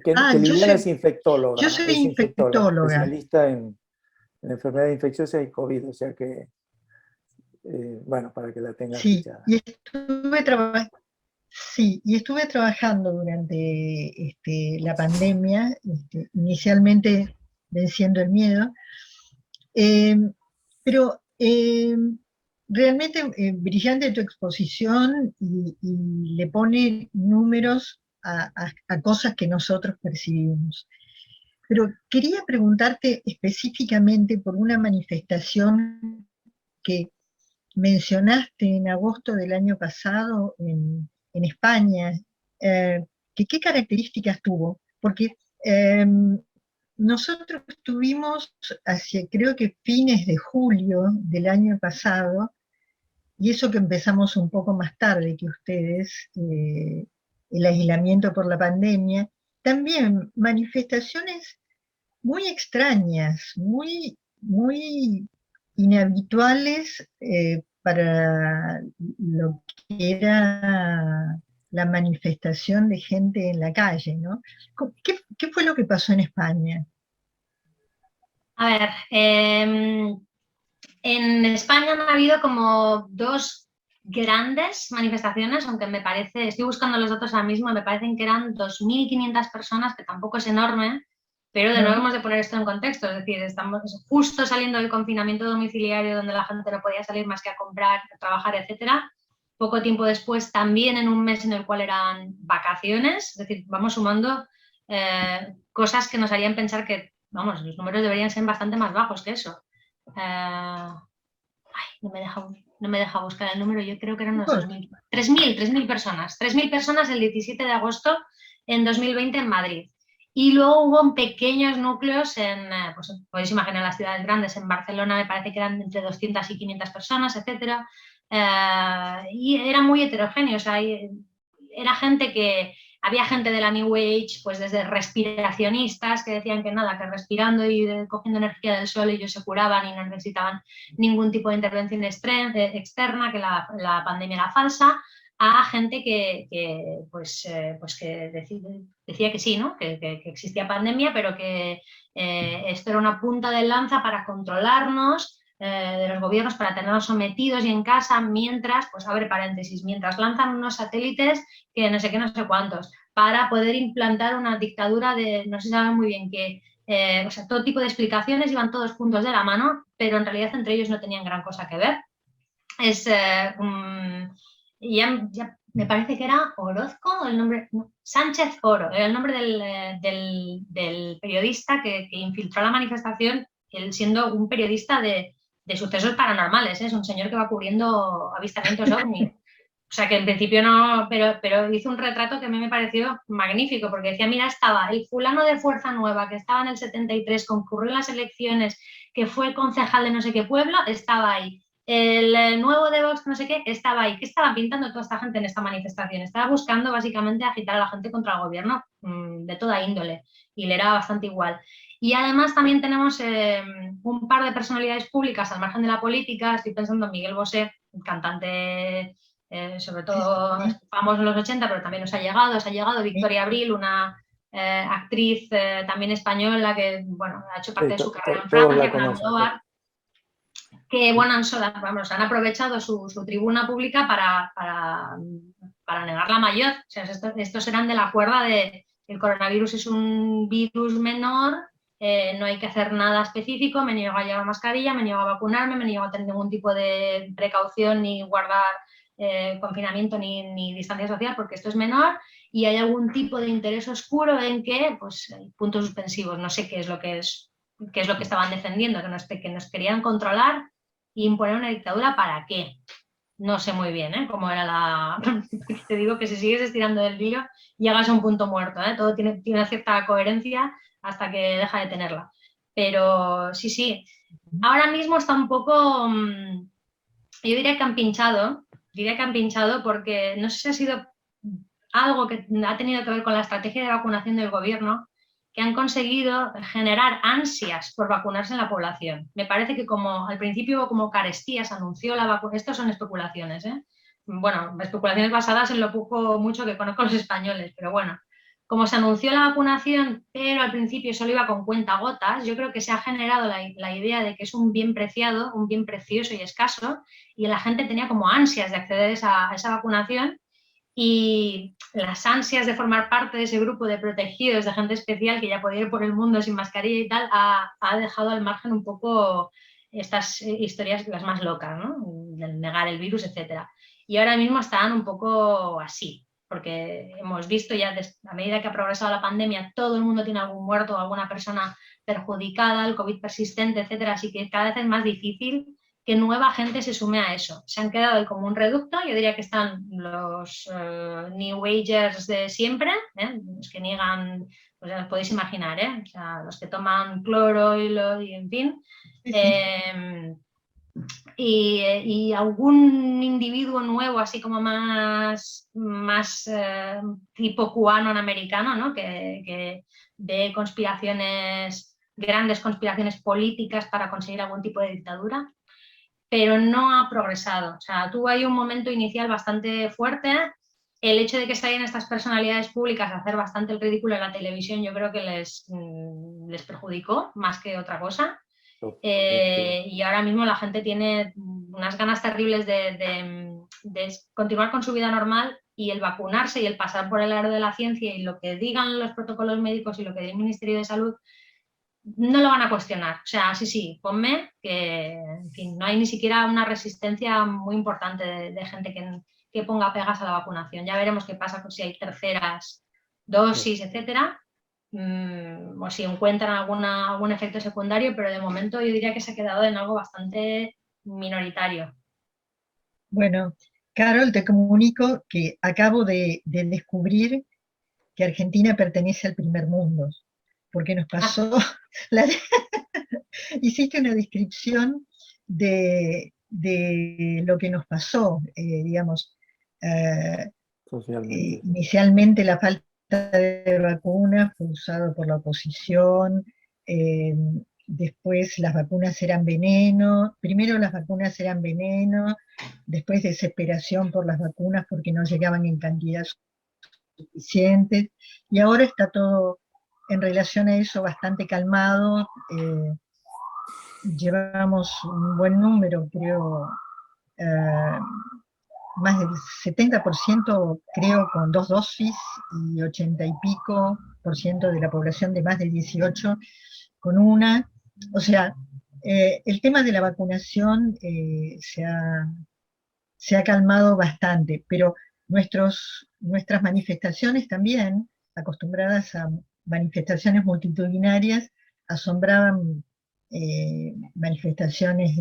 Que Liliana es infectóloga. Yo soy es infectóloga. Especialista en enfermedades infecciosas y COVID, o sea que, bueno, para que la tengas fichada. Y estuve trabajando durante la pandemia, inicialmente venciendo el miedo, pero realmente brillante tu exposición y le pone números a cosas que nosotros percibimos. Pero quería preguntarte específicamente por una manifestación que mencionaste en agosto del año pasado en España, ¿qué características tuvo? Porque nosotros tuvimos hacia creo que fines de julio del año pasado, y eso que empezamos un poco más tarde que ustedes, el aislamiento por la pandemia, también manifestaciones muy extrañas, muy inhabituales para lo que era la manifestación de gente en la calle, ¿no? ¿Qué fue lo que pasó en España? A ver, en España han habido como dos grandes manifestaciones, aunque me parece, estoy buscando los datos ahora mismo, me parecen que eran 2.500 personas, que tampoco es enorme, pero de nuevo hemos de poner esto en contexto, es decir, estamos justo saliendo del confinamiento domiciliario donde la gente no podía salir más que a comprar, a trabajar, etcétera. Poco tiempo después, también en un mes en el cual eran vacaciones, es decir, vamos sumando cosas que nos harían pensar que, vamos, los números deberían ser bastante más bajos que eso. No me deja buscar el número, yo creo que eran unos 2.000. 3.000 personas. 3.000 personas el 17 de agosto en 2020 en Madrid. Y luego hubo pequeños núcleos en, pues podéis imaginar las ciudades grandes, en Barcelona me parece que eran entre 200 y 500 personas, etc. Y era muy heterogéneo, o sea, era gente que... Había gente de la New Age, pues desde respiracionistas que decían que nada, que respirando y cogiendo energía del sol ellos se curaban y no necesitaban ningún tipo de intervención externa, que la pandemia era falsa, a gente que decía que sí, ¿no? que existía pandemia, pero que esto era una punta de lanza para controlarnos, de los gobiernos, para tenernos sometidos y en casa mientras, pues abre paréntesis, mientras lanzan unos satélites que no sé qué, no sé cuántos, para poder implantar una dictadura de, no se sabe muy bien qué, o sea, todo tipo de explicaciones iban todos juntos de la mano, pero en realidad entre ellos no tenían gran cosa que ver. Ya me parece que era Orozco, el nombre, no, Sánchez Oro, era el nombre del periodista que infiltró la manifestación, él siendo un periodista de sucesos paranormales, es un señor que va cubriendo avistamientos ovni. O sea que en principio no, pero hizo un retrato que a mí me pareció magnífico, porque decía, mira, estaba el fulano de Fuerza Nueva, que estaba en el 73, concurrió en las elecciones, que fue concejal de no sé qué pueblo, estaba ahí. El nuevo de Vox, no sé qué, estaba ahí. ¿Qué estaba pintando toda esta gente en esta manifestación? Estaba buscando básicamente agitar a la gente contra el gobierno de toda índole, y le era bastante igual. Y además también tenemos un par de personalidades públicas al margen de la política. Estoy pensando en Miguel Bosé, cantante sobre todo famoso en los 80, pero también nos ha llegado Victoria Abril, una actriz también española que bueno, ha hecho parte de su carrera en Francia, con Almodóvar, que bueno, han aprovechado su tribuna pública para negar la mayor. O sea, estos eran de la cuerda de el coronavirus es un virus menor, no hay que hacer nada específico, me niego a llevar mascarilla, me niego a vacunarme, me niego a tener ningún tipo de precaución ni guardar confinamiento ni distancia social, porque esto es menor, y hay algún tipo de interés oscuro en que, pues, puntos suspensivos, no sé qué es lo que estaban defendiendo, que nos querían controlar e imponer una dictadura. ¿Para qué? No sé muy bien, cómo era la... Te digo que si sigues estirando el hilo, llegas a un punto muerto, todo tiene una cierta coherencia hasta que deja de tenerla. Pero sí, ahora mismo está un poco... Yo diría que han pinchado porque no sé si ha sido algo que ha tenido que ver con la estrategia de vacunación del gobierno, que han conseguido generar ansias por vacunarse en la población. Me parece que como al principio como carestía se anunció la vacunación, estos son especulaciones, bueno, especulaciones basadas en lo mucho que conozco los españoles, pero bueno, como se anunció la vacunación, pero al principio solo iba con cuentagotas, yo creo que se ha generado la idea de que es un bien preciado, un bien precioso y escaso, y la gente tenía como ansias de acceder a esa vacunación, y las ansias de formar parte de ese grupo de protegidos, de gente especial que ya podía ir por el mundo sin mascarilla y tal, ha dejado al margen un poco estas historias las más locas, ¿no? De negar el virus, etc. Y ahora mismo están un poco así, porque hemos visto ya a medida que ha progresado la pandemia, todo el mundo tiene algún muerto o alguna persona perjudicada, el COVID persistente, etc. Así que cada vez es más difícil que nueva gente se sume a eso. Se han quedado ahí como un reducto. Yo diría que están los New Agers de siempre, los que niegan, pues ya os podéis imaginar, o sea, los que toman cloro y en fin. Y algún individuo nuevo, así como más tipo QAnon americano, ¿no? que ve grandes conspiraciones políticas para conseguir algún tipo de dictadura, pero no ha progresado. O sea, tuvo ahí un momento inicial bastante fuerte. El hecho de que salgan estas personalidades públicas a hacer bastante el ridículo en la televisión, yo creo que les perjudicó más que otra cosa. Y ahora mismo la gente tiene unas ganas terribles de continuar con su vida normal, y el vacunarse y el pasar por el aro de la ciencia y lo que digan los protocolos médicos y lo que diga el Ministerio de Salud no lo van a cuestionar. O sea, sí, ponme que, en fin, no hay ni siquiera una resistencia muy importante de gente que ponga pegas a la vacunación. Ya veremos qué pasa si hay terceras dosis, etcétera, o si encuentran algún efecto secundario, pero de momento yo diría que se ha quedado en algo bastante minoritario. Bueno, Carol, te comunico que acabo de descubrir que Argentina pertenece al primer mundo, porque nos pasó, hiciste una descripción de lo que nos pasó, digamos, inicialmente la falta de vacunas fue usado por la oposición, después las vacunas eran veneno, primero las vacunas eran veneno, después desesperación por las vacunas porque no llegaban en cantidad suficiente, y ahora está todo en relación a eso bastante calmado. Llevamos un buen número, creo, más del 70% creo con 2 dosis, y 80 y pico % de la población de más de 18 con una. O sea, el tema de la vacunación se ha calmado bastante, pero nuestras manifestaciones también, acostumbradas a manifestaciones multitudinarias, asombraban manifestaciones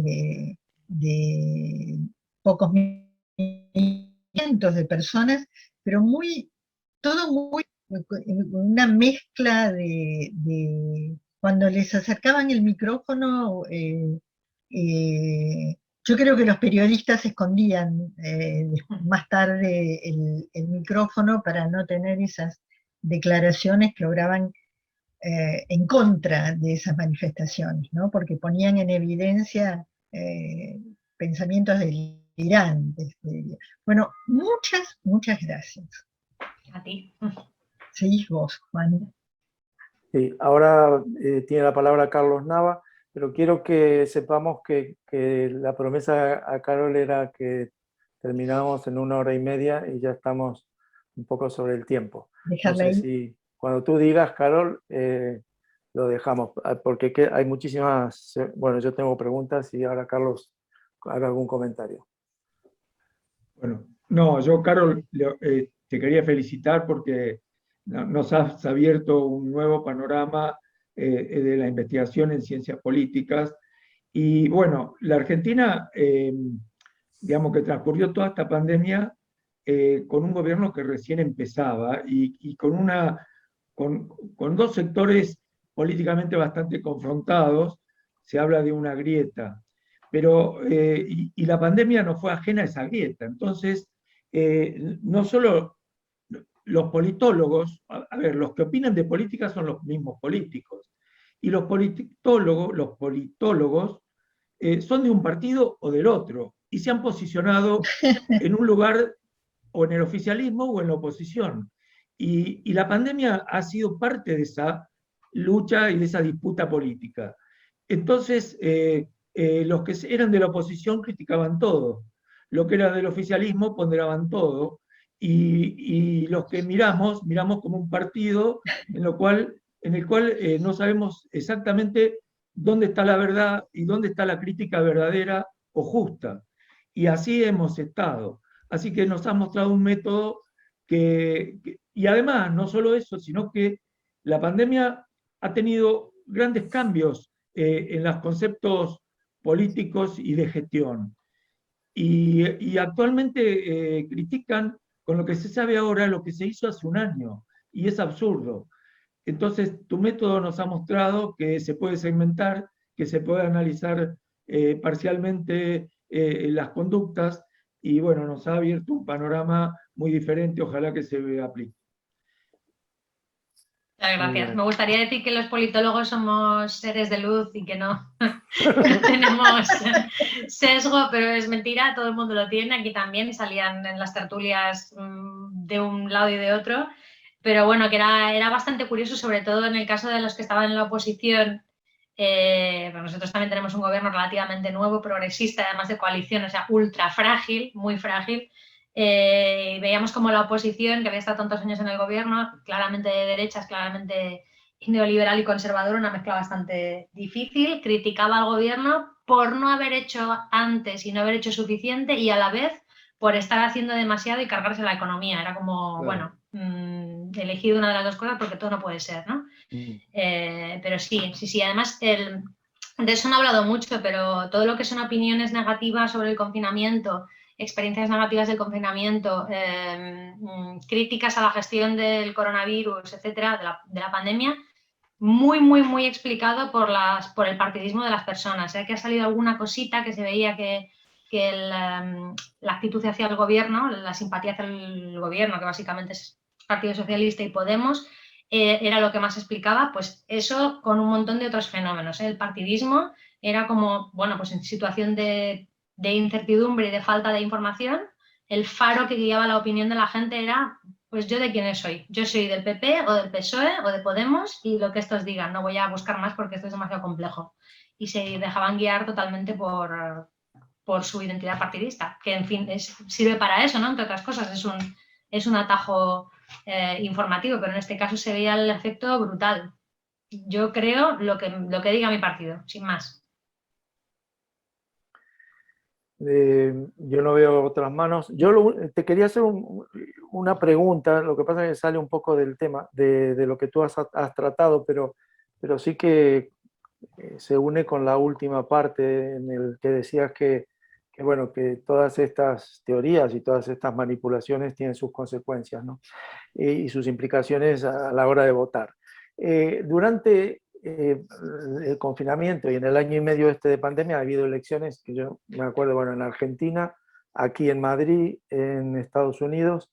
de pocos cientos de personas, pero todo muy, una mezcla de cuando les acercaban el micrófono, yo creo que los periodistas escondían más tarde el micrófono para no tener esas declaraciones que obraban en contra de esas manifestaciones, ¿no? Porque ponían en evidencia pensamientos delirantes. Bueno, muchas gracias. A ti. Seguís vos, Juan. Sí, ahora tiene la palabra Carlos Nava, pero quiero que sepamos que la promesa a Carol era que terminamos en 1 hora y media y ya estamos un poco sobre el tiempo. Dejarla no sé ahí. si cuando tú digas, Carol, lo dejamos, porque hay muchísimas, bueno, yo tengo preguntas y ahora Carlos haga algún comentario. Bueno, no, yo, Carol, te quería felicitar porque nos has abierto un nuevo panorama de la investigación en ciencias políticas. Y bueno, la Argentina, digamos que transcurrió toda esta pandemia con un gobierno que recién empezaba y con dos sectores políticamente bastante confrontados. Se habla de una grieta, pero y la pandemia no fue ajena a esa grieta. Entonces, no solo los politólogos, a ver, los que opinan de política son los mismos políticos, y los politólogos son de un partido o del otro, y se han posicionado en un lugar o en el oficialismo o en la oposición. Y la pandemia ha sido parte de esa lucha y de esa disputa política. Entonces, los que eran de la oposición criticaban todo, lo que era del oficialismo ponderaban todo, y los que miramos como un partido en el cual no sabemos exactamente dónde está la verdad y dónde está la crítica verdadera o justa. Y así hemos estado. Así que nos ha mostrado un método y además, no solo eso, sino que la pandemia ha tenido grandes cambios en los conceptos políticos y de gestión. Y actualmente critican, con lo que se sabe ahora, lo que se hizo hace un año, y es absurdo. Entonces, tu método nos ha mostrado que se puede segmentar, que se puede analizar parcialmente las conductas, y bueno, nos ha abierto un panorama muy diferente, ojalá que se aplique. Muchas gracias. Me gustaría decir que los politólogos somos seres de luz y que no tenemos sesgo, pero es mentira, todo el mundo lo tiene, aquí también salían en las tertulias de un lado y de otro, pero bueno, que era bastante curioso, sobre todo en el caso de los que estaban en la oposición. Nosotros también tenemos un gobierno relativamente nuevo, progresista, además de coalición, o sea, ultra frágil, muy frágil. Veíamos como la oposición, que había estado tantos años en el gobierno, claramente de derechas, claramente neoliberal y conservador, una mezcla bastante difícil, criticaba al gobierno por no haber hecho antes y no haber hecho suficiente, y a la vez por estar haciendo demasiado y cargarse la economía. Era como, Claro. bueno, elegido una de las dos cosas porque todo no puede ser, ¿no? Pero sí, además de eso no he hablado mucho, pero todo lo que son opiniones negativas sobre el confinamiento, experiencias negativas del confinamiento, críticas a la gestión del coronavirus, etcétera, de la pandemia, muy explicado por el partidismo de las personas. Que ha salido alguna cosita que se veía que la actitud hacia el gobierno, la simpatía hacia el gobierno, que básicamente es Partido Socialista y Podemos, era lo que más explicaba, pues eso con un montón de otros fenómenos. El partidismo era como, bueno, pues en situación de incertidumbre y de falta de información, el faro que guiaba la opinión de la gente era, pues yo de quién soy. Yo soy del PP o del PSOE o de Podemos, y lo que estos digan, no voy a buscar más porque esto es demasiado complejo. Y se dejaban guiar totalmente por su identidad partidista, que en fin sirve para eso, ¿no? Entre otras cosas, es un atajo informativo, pero en este caso se veía el efecto brutal. Yo creo lo que diga mi partido, sin más. Yo no veo otras manos. Yo te quería hacer una pregunta, lo que pasa es que sale un poco del tema, de lo que tú has tratado, pero sí que se une con la última parte en el que decías que bueno, que todas estas teorías y todas estas manipulaciones tienen sus consecuencias, ¿no? Y sus implicaciones a la hora de votar. Durante el confinamiento y en el año y medio de pandemia ha habido elecciones que yo me acuerdo, bueno, en Argentina, aquí en Madrid, en Estados Unidos,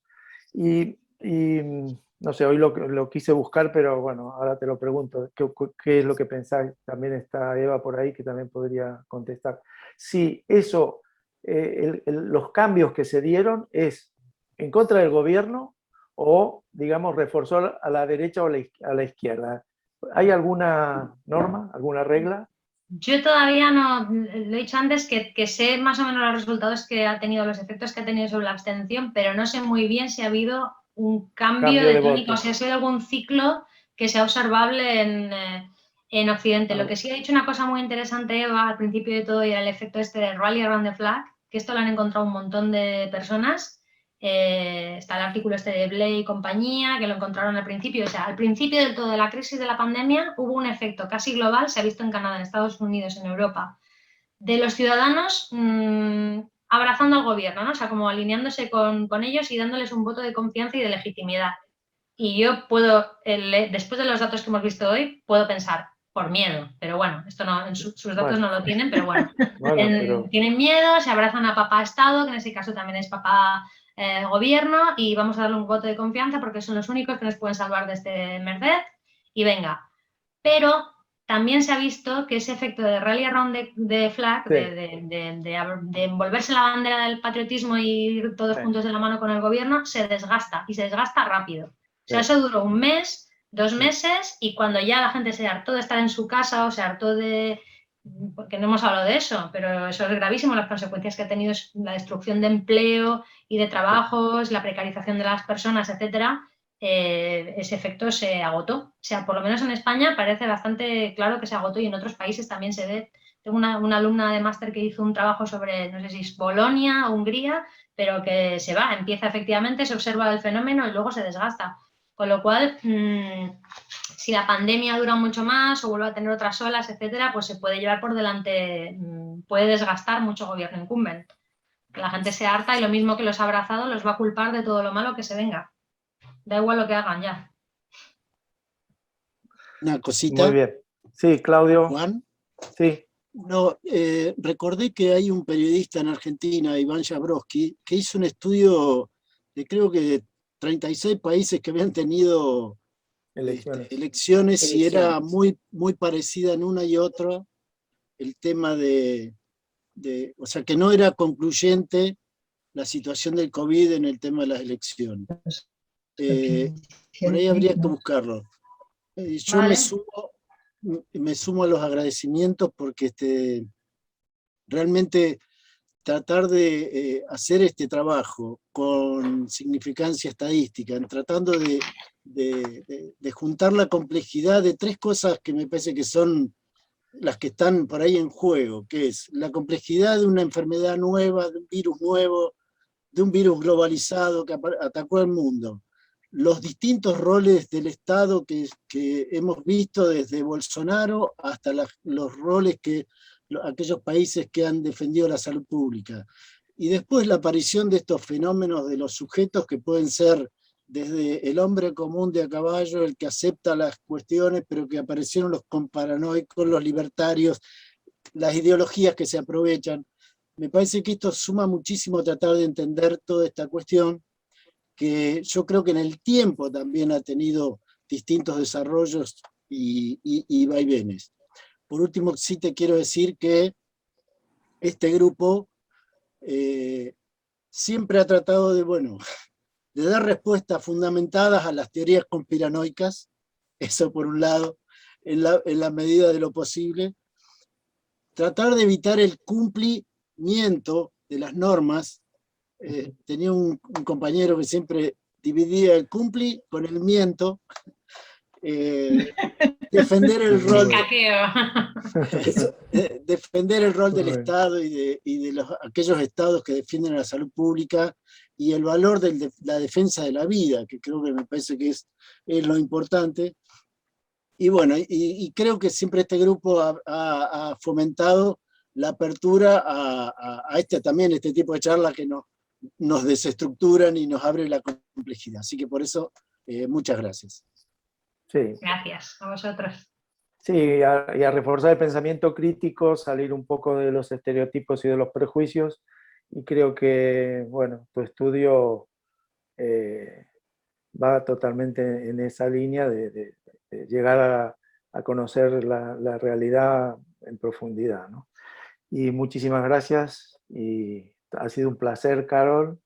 y no sé, hoy lo quise buscar, pero bueno, ahora te lo pregunto, ¿qué es lo que pensáis? También está Eva por ahí que también podría contestar. Si eso, los cambios que se dieron es en contra del gobierno o, digamos, reforzó a la derecha o a la izquierda. ¿Hay alguna norma, alguna regla? Yo todavía no, lo he dicho antes, que sé más o menos los resultados que ha tenido, los efectos que ha tenido sobre la abstención, pero no sé muy bien si ha habido un cambio de tónica, o si ha sido algún ciclo que sea observable en Occidente. Lo que sí ha dicho una cosa muy interesante Eva al principio de todo, y era el efecto este del rally around the flag, que esto lo han encontrado un montón de personas. Está el artículo este de Blay y compañía, que lo encontraron al principio. O sea, al principio del todo de la crisis de la pandemia hubo un efecto casi global, se ha visto en Canadá, en Estados Unidos, en Europa, de los ciudadanos abrazando al gobierno, ¿no? O sea, como alineándose con ellos y dándoles un voto de confianza y de legitimidad. Y yo puedo, después de los datos que hemos visto hoy, puedo pensar, por miedo, pero bueno, esto no, sus datos no lo tienen, pero bueno, tienen miedo, se abrazan a papá Estado, que en ese caso también es papá gobierno, y vamos a darle un voto de confianza porque son los únicos que nos pueden salvar de este merced, y venga. Pero también se ha visto que ese efecto de rally around the flag, sí, de envolverse la bandera del patriotismo y ir todos juntos de la mano con el gobierno, se desgasta, y se desgasta rápido. O sea, eso duró 1 mes, 2 meses, y cuando ya la gente se hartó de estar en su casa, o se hartó de... porque no hemos hablado de eso, pero eso es gravísimo, las consecuencias que ha tenido es la destrucción de empleo y de trabajos, la precarización de las personas, etcétera. Ese efecto se agotó. O sea, por lo menos en España parece bastante claro que se agotó, y en otros países también se ve. Tengo una alumna de máster que hizo un trabajo sobre, no sé si es Polonia o Hungría, pero que se va, empieza efectivamente, se observa el fenómeno y luego se desgasta. Con lo cual, si la pandemia dura mucho más o vuelve a tener otras olas, etcétera, pues se puede llevar por delante, puede desgastar mucho gobierno incumbente. Que la gente se harta, y lo mismo que los ha abrazado los va a culpar de todo lo malo que se venga. Da igual lo que hagan ya. Una cosita. Muy bien. Sí, Claudio. Juan. Sí. No, recordé que hay un periodista en Argentina, Iván Jabrowski, que hizo un estudio de creo que de 36 países que habían tenido elecciones, y era muy, muy parecida en una y otra el tema o sea, que no era concluyente la situación del COVID en el tema de las elecciones. Por ahí habría que buscarlo. Yo vale. me sumo a los agradecimientos, porque realmente tratar de hacer este trabajo con significancia estadística, tratando de juntar la complejidad de 3 cosas que me parece que son las que están por ahí en juego, que es la complejidad de una enfermedad nueva, de un virus nuevo, de un virus globalizado que atacó al mundo, los distintos roles del Estado que hemos visto desde Bolsonaro hasta los roles que aquellos países que han defendido la salud pública. Y después la aparición de estos fenómenos de los sujetos que pueden ser desde el hombre común de a caballo, el que acepta las cuestiones, pero que aparecieron los comparanoicos, los libertarios, las ideologías que se aprovechan. Me parece que esto suma muchísimo a tratar de entender toda esta cuestión, que yo creo que en el tiempo también ha tenido distintos desarrollos y vaivenes. Por último, sí te quiero decir que este grupo siempre ha tratado de dar respuestas fundamentadas a las teorías conspiranoicas, eso por un lado, en la medida de lo posible, tratar de evitar el cumplimiento de las normas. Tenía un compañero que siempre dividía el cumpli con el miento, defender el rol defender el rol del Estado y de aquellos estados que defienden la salud pública y el valor de la defensa de la vida, que creo que me parece que es lo importante. Y bueno, y creo que siempre este grupo ha fomentado la apertura a este tipo de charlas que nos desestructuran y nos abren la complejidad. Así que por eso, muchas gracias. Sí. Gracias a vosotros. Sí, y a reforzar el pensamiento crítico, salir un poco de los estereotipos y de los prejuicios, y creo que, bueno, tu estudio va totalmente en esa línea de llegar a conocer la realidad en profundidad, ¿no? Y muchísimas gracias, y ha sido un placer, Carol.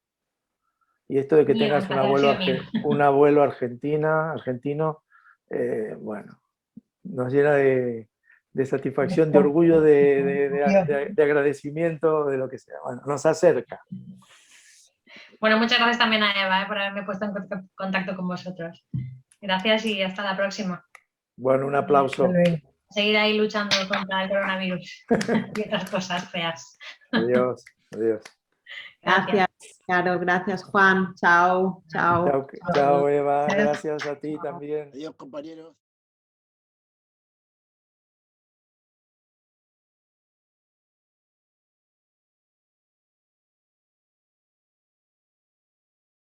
Y esto de que tengas un abuelo argentino, bueno, nos llena de satisfacción, de orgullo, de agradecimiento, de lo que sea. Bueno, nos acerca. Bueno, muchas gracias también a Eva por haberme puesto en contacto con vosotros. Gracias y hasta la próxima. Bueno, un aplauso. Seguir ahí luchando contra el coronavirus y otras cosas feas. Adiós. Adiós. Gracias, Caro. Gracias, Juan. Chao. Chao. Chao, chao, Eva. Gracias a ti también. Adiós, compañeros.